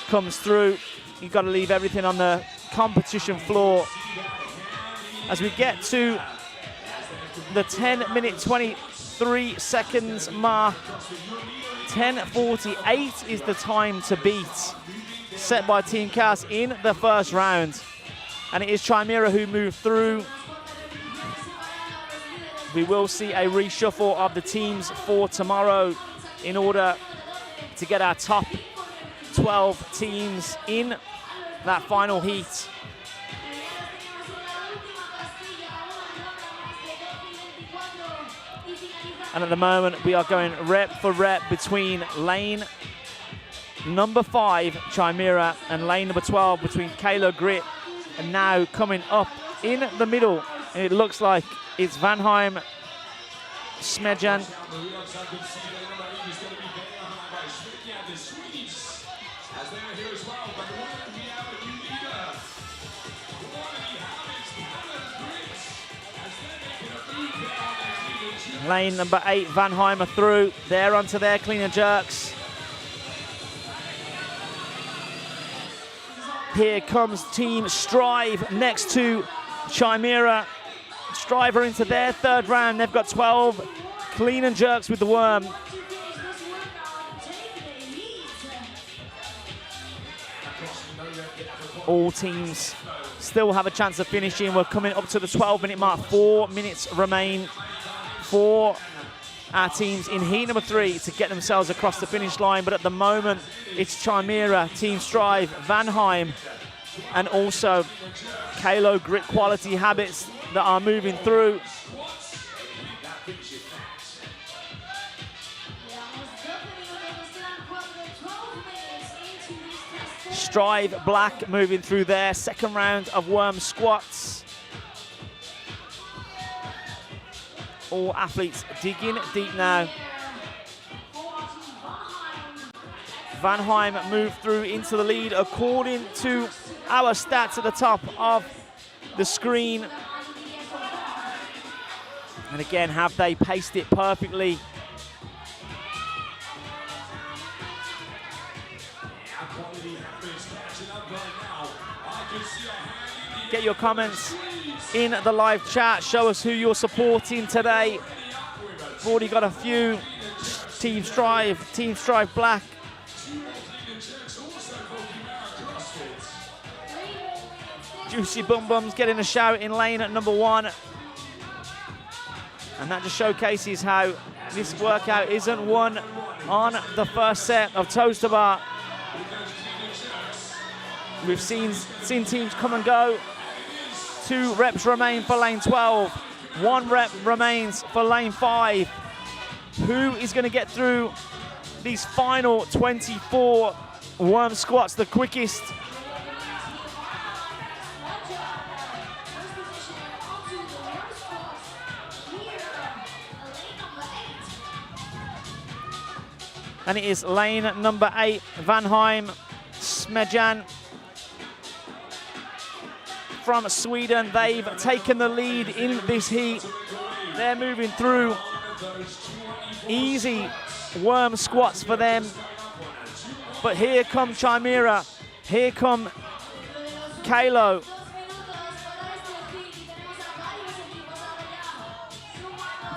comes through. You've got to leave everything on the competition floor. As we get to the 10-minute 23 seconds mark, 10:48 is the time to beat, set by Team Cass in the first round. And it is Chimera who moved through. We will see a reshuffle of the teams for tomorrow in order to get our top 12 teams in that final heat. And at the moment, we are going rep for rep between lane number 5, Chimera, and lane number 12 between Kalo, Grit, and now coming up in the middle. And it looks like it's Vanheim, Smejan, lane number 8, Vanheim are through. They're onto their clean and jerks. Here comes Team Strive next to Chimera. Strive are into their 3rd round. They've got 12 clean and jerks with the worm. All teams still have a chance of finishing. We're coming up to the 12-minute mark. 4 minutes remain for our teams in heat number 3 to get themselves across the finish line. But at the moment, it's Chimera, Team Strive, Vanheim, and also Kalo, Grit, Quality Habits that are moving through. Strive Black moving through their 2nd round of worm squats. All athletes digging deep now. Vanheim moved through into the lead according to our stats at the top of the screen. And again, have they paced it perfectly? Get your comments in the live chat. Show us who you're supporting today. We've already got a few. Team Strive Black, Juicy Bum Bums getting a shout in lane at number 1. And that just showcases how this workout isn't won on the first set of Toaster Bar. We've seen teams come and go. 2 reps remain for lane 12. 1 rep remains for lane 5. Who is going to get through these final 24 worm squats the quickest? And it is lane number 8, Vanheim Smejan from Sweden. They've taken the lead in this heat. They're moving through. Easy worm squats for them. But here come Chimera. Here come Kalo.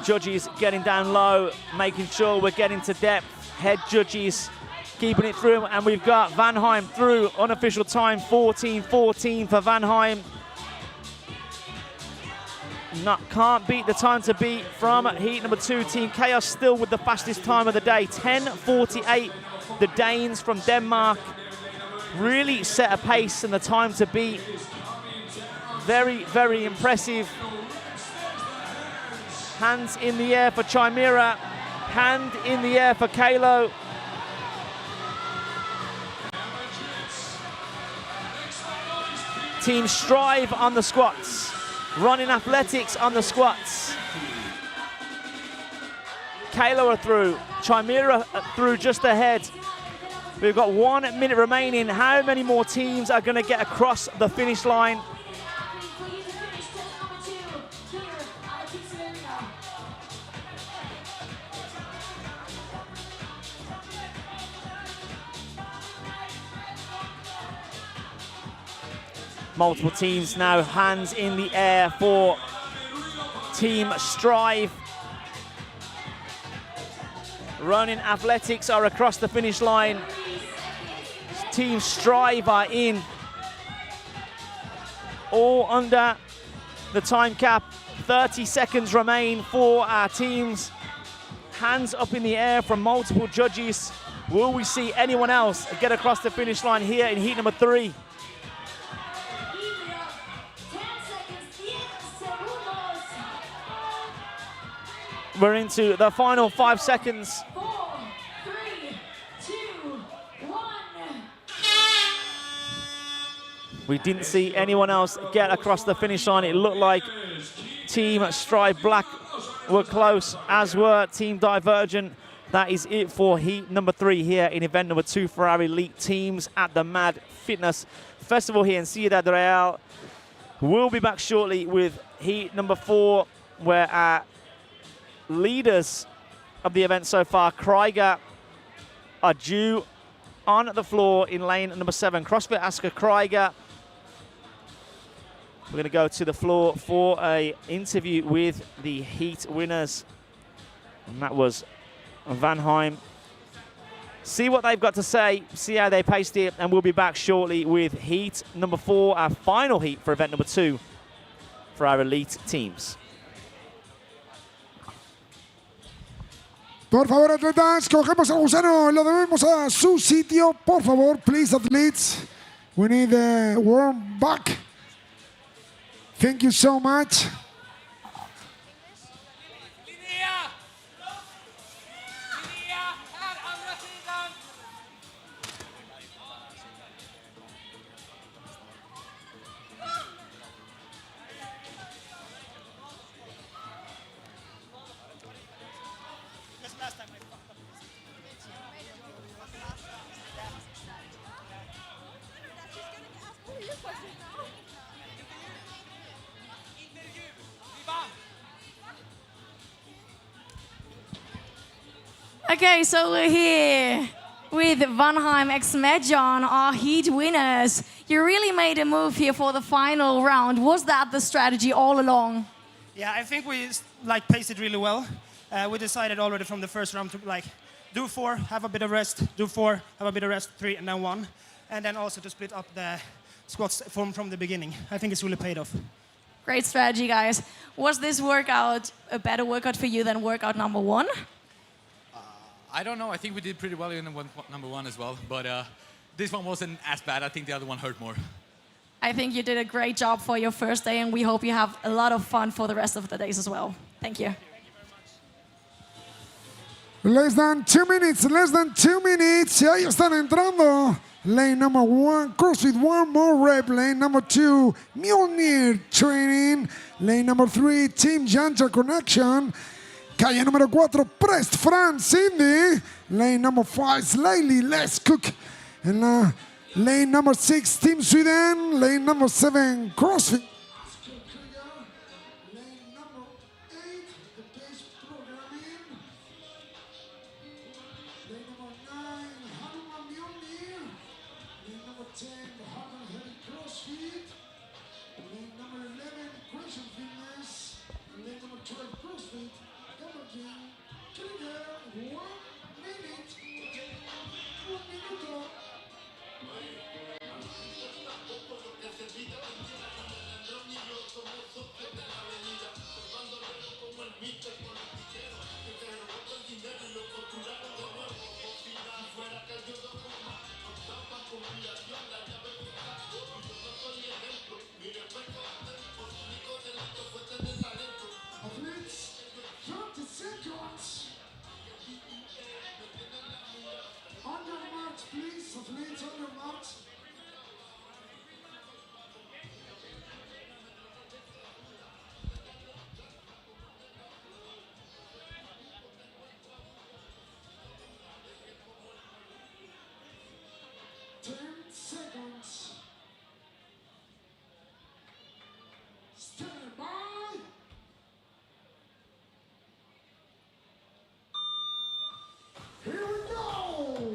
Judges getting down low, making sure we're getting to depth. Head judges keeping it through, and we've got Vanheim through. Unofficial time 14:14 for Vanheim. Can't beat the time to beat from heat number 2. Team Chaos still with the fastest time of the day. 10:48. The Danes from Denmark really set a pace and the time to beat. Very, very impressive. Hands in the air for Chimera. Hand in the air for Kalo. Team Strive on the squats. Running Athletics on the squats. Kalo are through. Chimera through just ahead. We've got 1 minute remaining. How many more teams are going to get across the finish line? Multiple teams now, hands in the air for Team Strive. Running Athletics are across the finish line. Team Strive are in. All under the time cap. 30 seconds remain for our teams. Hands up in the air from multiple judges. Will we see anyone else get across the finish line here in heat number 3? We're into the final 5 seconds. 4, 3, 2, 1. We didn't see anyone else get across the finish line. It looked like Team Strive Black were close, as were Team Divergent. That is it for heat number 3 here in event number 2 for our elite teams at the Mad Fitness Festival here in Ciudad Real. We'll be back shortly with heat number 4, where our leaders of the event so far, Krieger, are due on the floor in lane number 7. CrossFit Asker Krieger. We're going to go to the floor for an interview with the heat winners. And that was Vanheim. See what they've got to say, see how they paced it, and we'll be back shortly with heat number 4, our final heat for event number 2 for our elite teams. Por favor, atletas, cogemos al gusano y lo debemos a su sitio. Por favor, please, athletes. We need a warm back. Thank you so much. Okay, so we're here with Vanheim x Medjan, our heat winners. You really made a move here for the final round. Was that the strategy all along? Yeah, I think we paced it really well. We decided already from the first round to do 4, have a bit of rest, do 4, have a bit of rest, 3, and then 1. And then also to split up the squats from the beginning. I think it's really paid off. Great strategy, guys. Was this workout a better workout for you than workout number 1? I don't know. I think we did pretty well in number 1 as well. But this one wasn't as bad. I think the other one hurt more. I think you did a great job for your first day, and we hope you have a lot of fun for the rest of the days as well. Thank you. Less than 2 minutes, less than 2 minutes. Y ahí están entrando. Lane number 1, CrossFit, one more rep. Lane number 2, Mjolnir training. Lane number 3, Team Janja Connection. Calle número 4, Prest France Cindy. Lane number 5, Slightly Let's Cook. And lane number 6, Team Sweden. Lane number 7, CrossFit.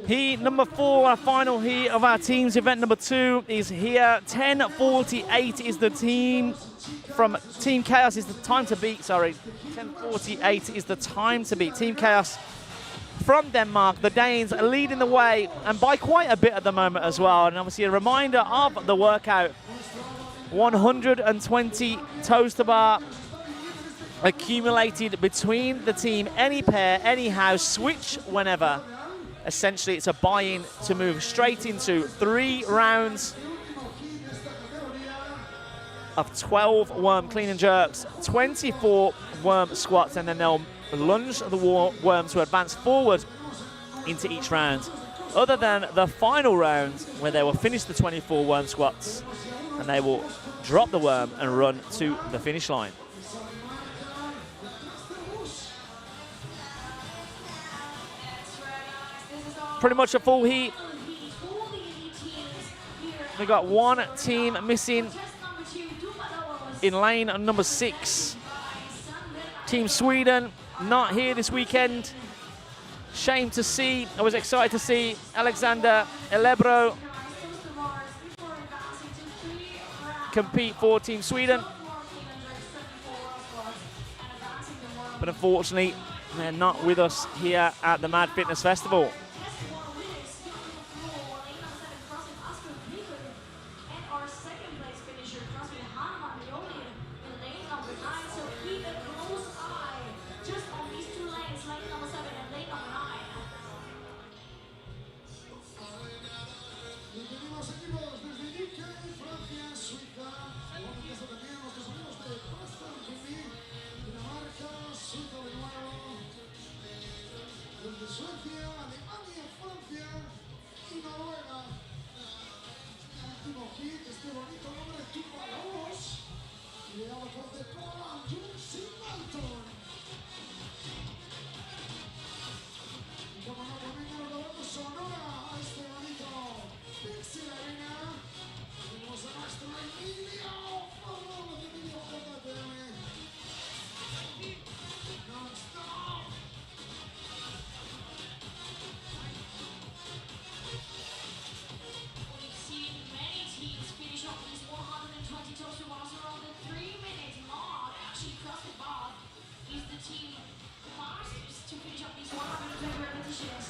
Heat number 4, our final heat of our teams. Event number 2 is here. 10:48 is the team from Team Chaos is the time to beat. Sorry, 10:48 is the time to beat. Team Chaos from Denmark. The Danes are leading the way, and by quite a bit at the moment as well. And obviously a reminder of the workout. 120 toes to bar accumulated between the team. Any pair, any house, switch whenever. Essentially, it's a buy-in to move straight into 3 rounds of 12 worm clean and jerks, 24 worm squats, and then they'll lunge the worm to advance forward into each round. Other than the final round, where they will finish the 24 worm squats, and they will drop the worm and run to the finish line. Pretty much a full heat. We got one team missing in lane number 6. Team Sweden not here this weekend. Shame to see. I was excited to see Alexander Elebro compete for Team Sweden. But unfortunately, they're not with us here at the Mad Fitness Festival.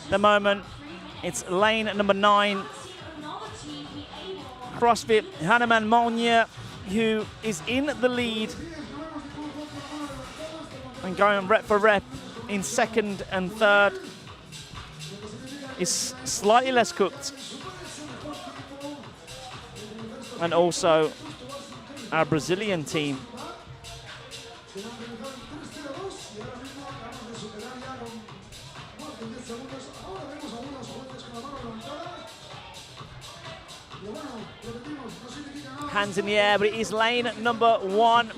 At the moment, it's lane number 9, CrossFit, Hanuman Molnier, who is in the lead and going rep for rep in second and third, is slightly less cooked. And also our Brazilian team. Hands in the air, but it is lane number 1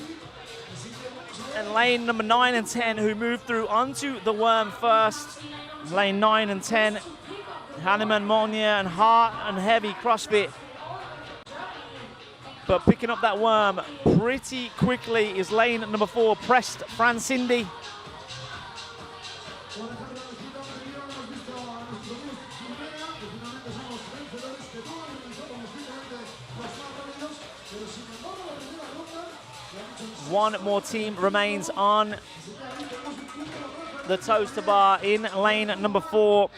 and lane number 9 and 10 who move through onto the worm first. Lane 9 and 10, Hanuman Molnier and Hard and Heavy CrossFit. But picking up that worm pretty quickly is lane number 4, Pressed Francindi. One more team remains on the toaster bar in lane number 4.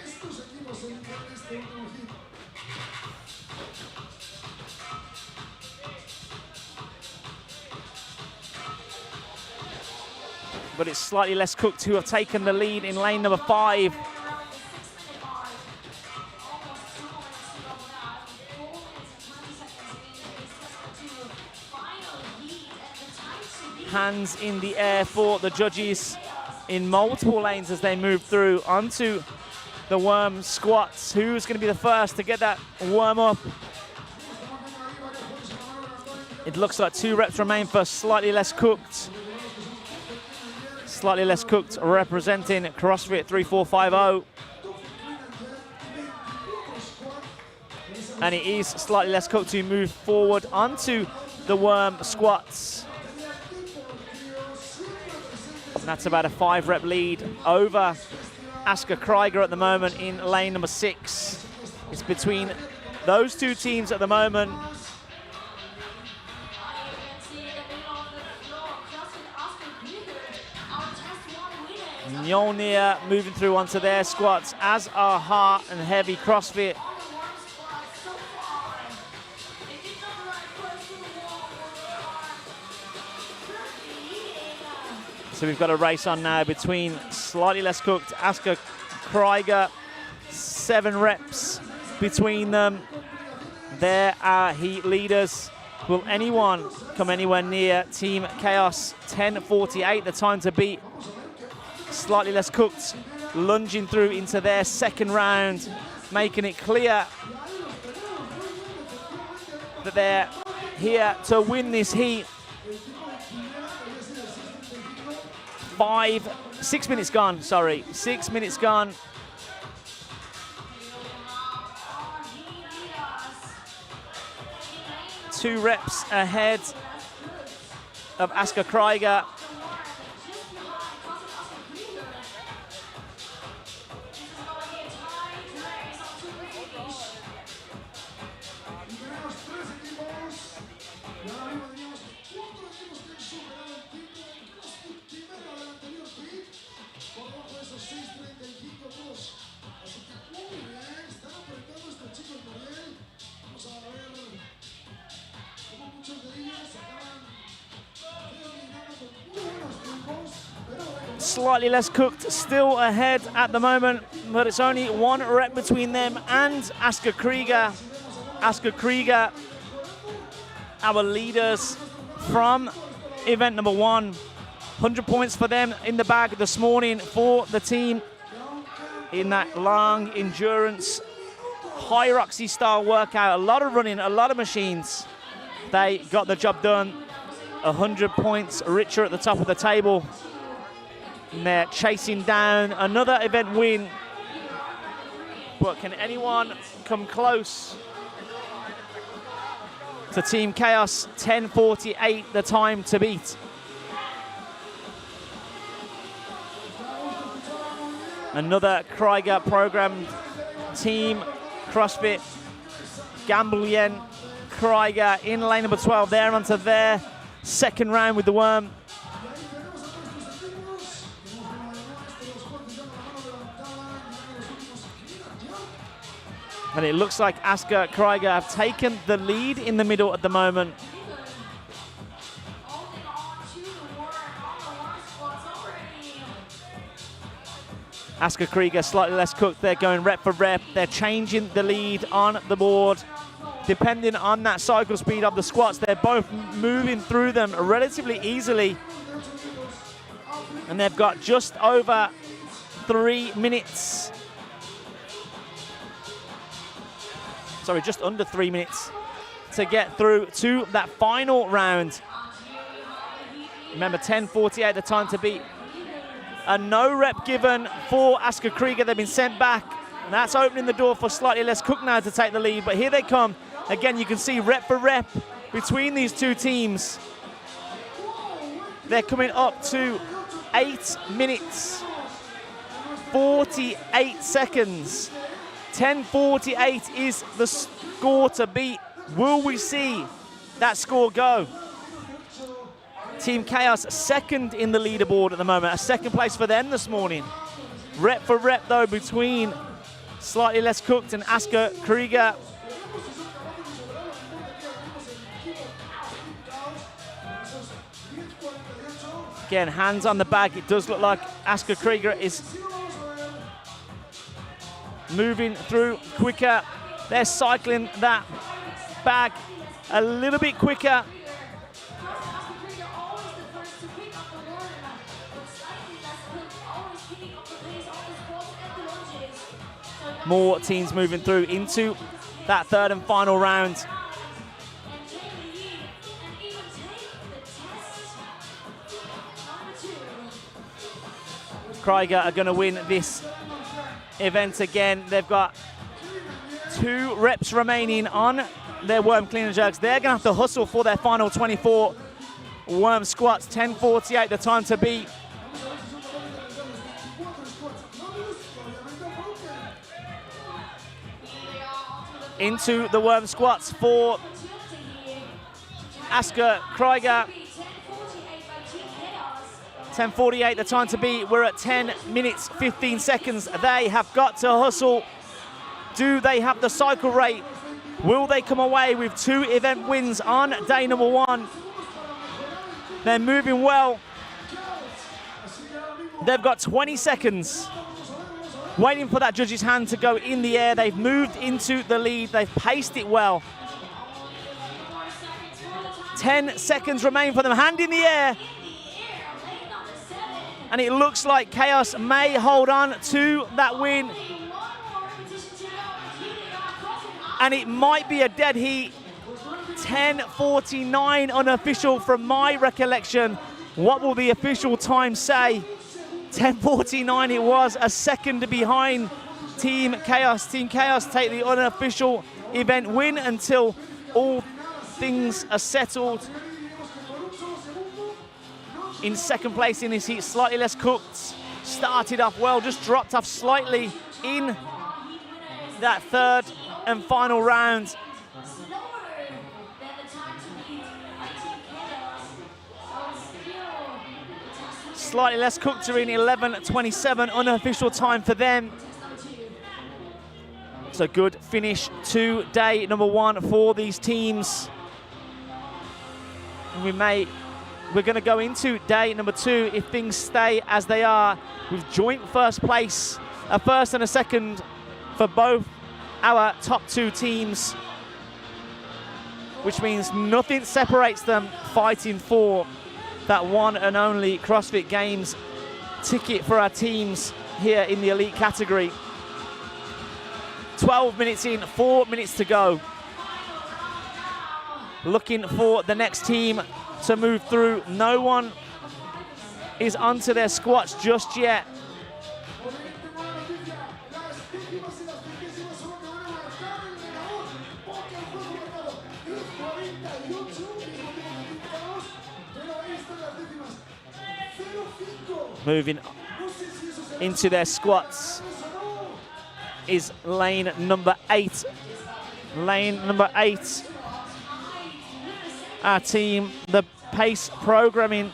But it's slightly less cooked who have taken the lead in lane number 5. Hands in the air for the judges in multiple lanes as they move through onto the worm squats. Who's going to be the first to get that worm up? It looks like 2 reps remain for slightly less cooked. Slightly less cooked representing CrossFit 3450. And it is slightly less cooked to move forward onto the worm squats. And that's about a 5 rep lead over Asker Krieger at the moment in lane number 6. It's between those 2 teams at the moment. Mjolnir moving through onto their squats, as are Hart and Heavy CrossFit. So we've got a race on now between slightly less cooked Asker Krieger, 7 reps between them. They're our heat leaders. Will anyone come anywhere near Team Chaos? 10:48, the time to beat. Slightly less cooked, lunging through into their second round, making it clear that they're here to win this heat. 6 minutes gone, sorry. 6 minutes gone. Two reps ahead of Asker Krieger. Slightly less cooked, still ahead at the moment, but it's only 1 rep between them and Asker Krieger. Asker Krieger, our leaders from event number 1. 100 points for them in the bag this morning for the team in that long endurance, hierarchy style workout. A lot of running, a lot of machines. They got the job done. 100 points richer at the top of the table. And they're chasing down another event win. But can anyone come close to Team Chaos? 10:48, the time to beat. Another Krieger program team, CrossFit, Gambulien, Krieger in lane number 12. They're onto their second round with the worm. And it looks like Asker Krieger have taken the lead in the middle at the moment. Asker Krieger slightly less cooked. They're going rep for rep. They're changing the lead on the board. Depending on that cycle speed of the squats, they're both moving through them relatively easily. And they've got just over 3 minutes. Sorry, just under 3 minutes to get through to that final round. Remember, 10:48 the time to beat. A no rep given for Asker Krieger. They've been sent back, and that's opening the door for slightly less cook now to take the lead. But here they come. Again, you can see rep for rep between these two teams. They're coming up to 8 minutes, 48 seconds. 10:48 is the score to beat. Will we see that score go? Team Chaos second in the leaderboard at the moment. A second place for them this morning. Rep for rep though between slightly less cooked and Asker Krieger. Again, hands on the bag. It does look like Asker Krieger is moving through quicker. They're cycling that bag a little bit quicker. More teams moving through into that third and final round. Krieger are going to win this event again. They've got 2 reps remaining on their worm cleaner jerks. They're going to have to hustle for their final 24 worm squats. 10:48 the time to beat. Into the worm squats for Asker Krieger. 10:48 the time to beat. We're at 10 minutes 15 seconds. They have got to hustle. Do they have the cycle rate? Will they come away with 2 event wins on day number 1? They're moving well. They've got 20 seconds. Waiting for that judge's hand to go in the air. They've moved into the lead. They've paced it well. 10 seconds remain for them. Hand in the air. And it looks like Chaos may hold on to that win. And it might be a dead heat. 10:49 unofficial from my recollection. What will the official time say? 10:49 it was, a second behind Team Chaos. Team Chaos take the unofficial event win until all things are settled. In second place in this heat, slightly less cooked. Started off well, just dropped off slightly in that third and final round. Slightly less cooked are in 11:27 unofficial time for them. So good finish to day number 1 for these teams. And we're going to go into day number 2 if things stay as they are, with joint first place, a first and a second for both our top 2 teams, which means nothing separates them, fighting for that one and only CrossFit Games ticket for our teams here in the elite category. 12 minutes in, 4 minutes to go. Looking for the next team to move through. No one is onto their squats just yet. Moving into their squats is lane number 8. Lane number 8. Our team, the pace programming.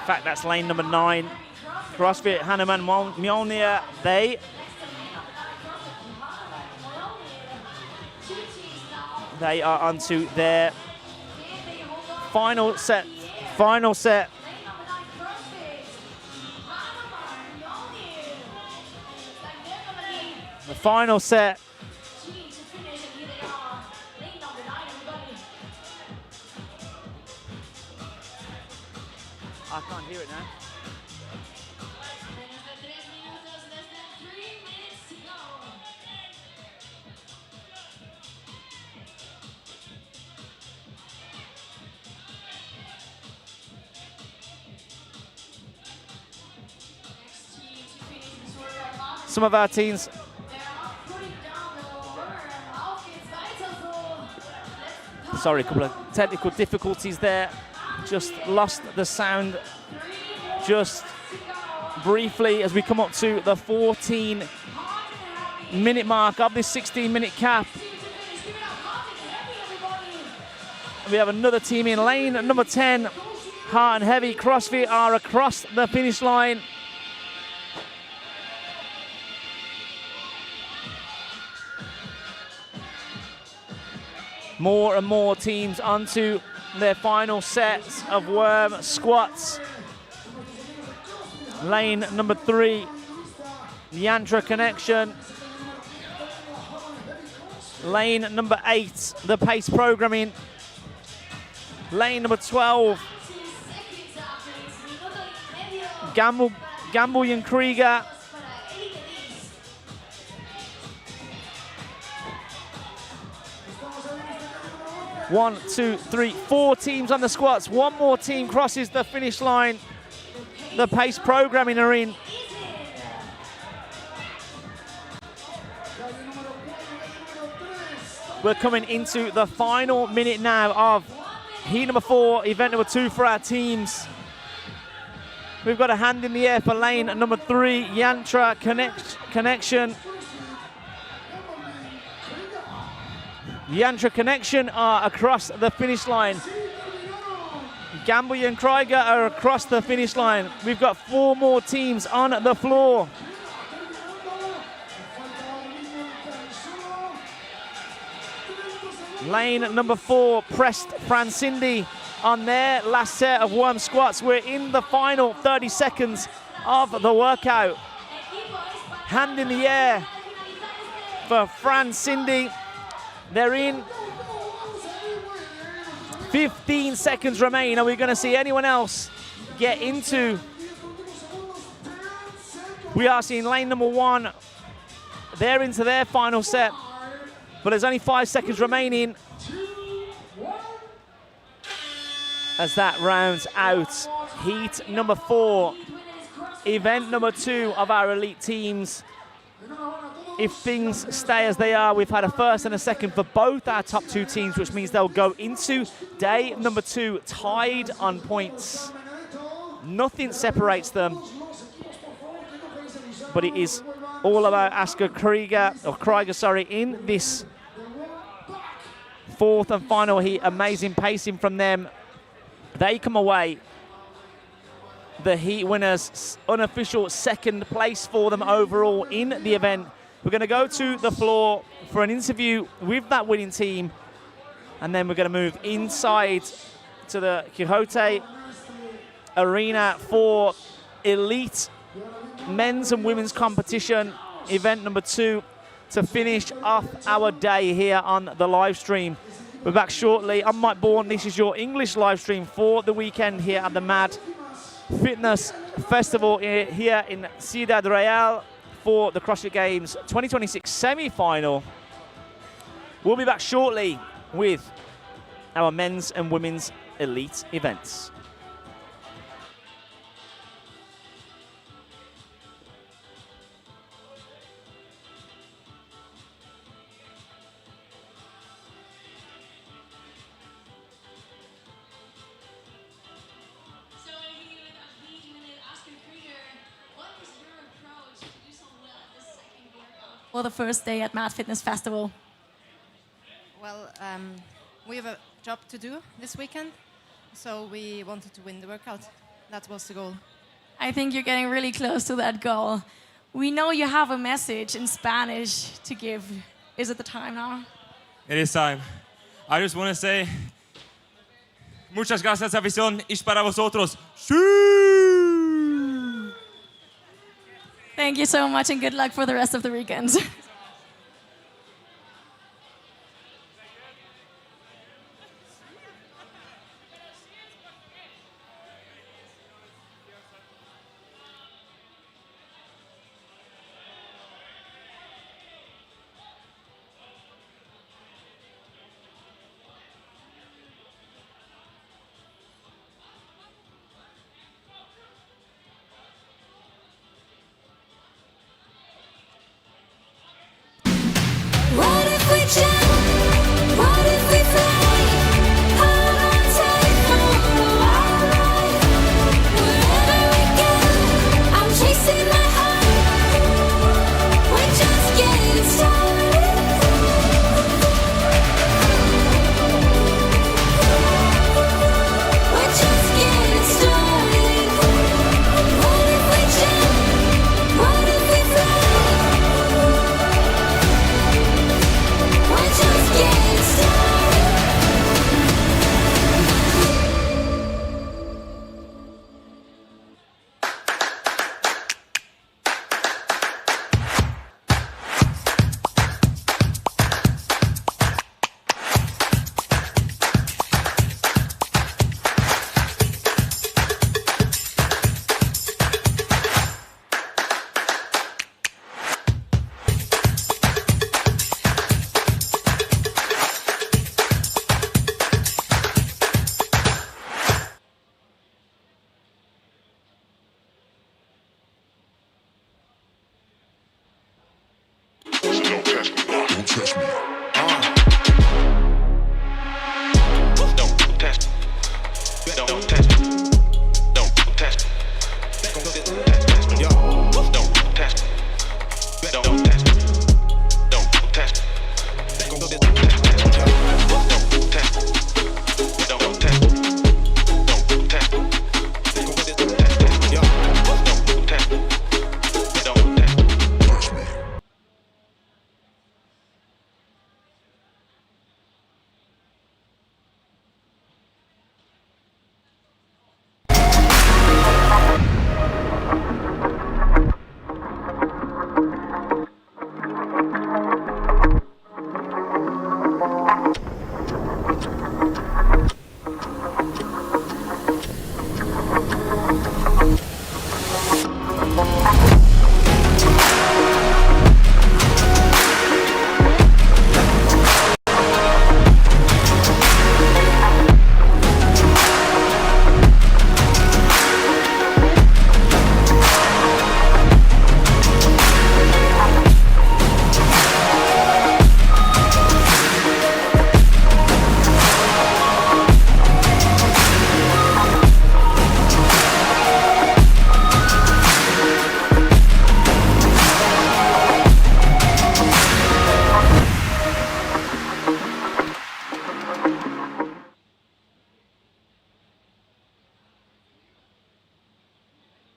In fact, that's lane number 9. CrossFit Hanuman Mjolnir. They are onto their final set. Final set. The final set. I can't hear it now. Some of our teams sorry, a couple of technical difficulties there. Just lost the sound just briefly as we come up to the 14-minute mark of this 16-minute cap. We have another team in lane number 10. Hard and Heavy CrossFit are across the finish line. More and more teams onto their final sets of worm squats. Lane number 3, Yantra Connection. Lane number 8, the pace programming. Lane number 12, Gamble Krieger. 1, 2, 3, 4 teams on the squats. One more team crosses the finish line. The pace programming are in. We're coming into the final minute now of heat number 4, event number 2 for our teams. We've got a hand in the air for lane number 3, Yantra Connection. Yantra Connection are across the finish line. Gamble and Krieger are across the finish line. We've got 4 more teams on the floor. Lane number 4, Pressed Francindi on their last set of worm squats. We're in the final 30 seconds of the workout. Hand in the air for Francindi. They're in. 15 seconds remain. Are we going to see anyone else get into? We are seeing lane number 1. They're into their final set. But there's only 5 seconds remaining as that rounds out heat number 4, event number 2 of our elite teams. If things stay as they are, we've had a first and a second for both our top 2 teams, which means they'll go into day number 2 tied on points. Nothing separates them, but it is all about Krieger in this 4th and final heat. Amazing pacing from them. They come away the heat winners, unofficial 2nd place for them overall in the event. We're going to go to the floor for an interview with that winning team, and then we're going to move inside to the Ciudad Arena for elite men's and women's competition, event number 2, to finish off our day here on the live stream. We're back shortly. I'm Mike Bourne. This is your English live stream for the weekend here at the Mad Fitness Festival here in Ciudad Real for the CrossFit Games 2026 semi-final. We'll be back shortly with our men's and women's elite events. For the first day at Mad Fitness Festival? Well, we have a job to do this weekend, so we wanted to win the workout. That was the goal. I think you're getting really close to that goal. We know you have a message in Spanish to give. Is it the time now? It is time. I just want to say, muchas gracias, afición, y para vosotros. ¡Sí! Thank you so much and good luck for the rest of the weekend. What if we jump? What if we fly? Hold on tight for our ride. Wherever we go, I'm chasing my heart. We're just getting started. We're just getting started. What if we jump? What if we fly? We're just getting started. Don't test me.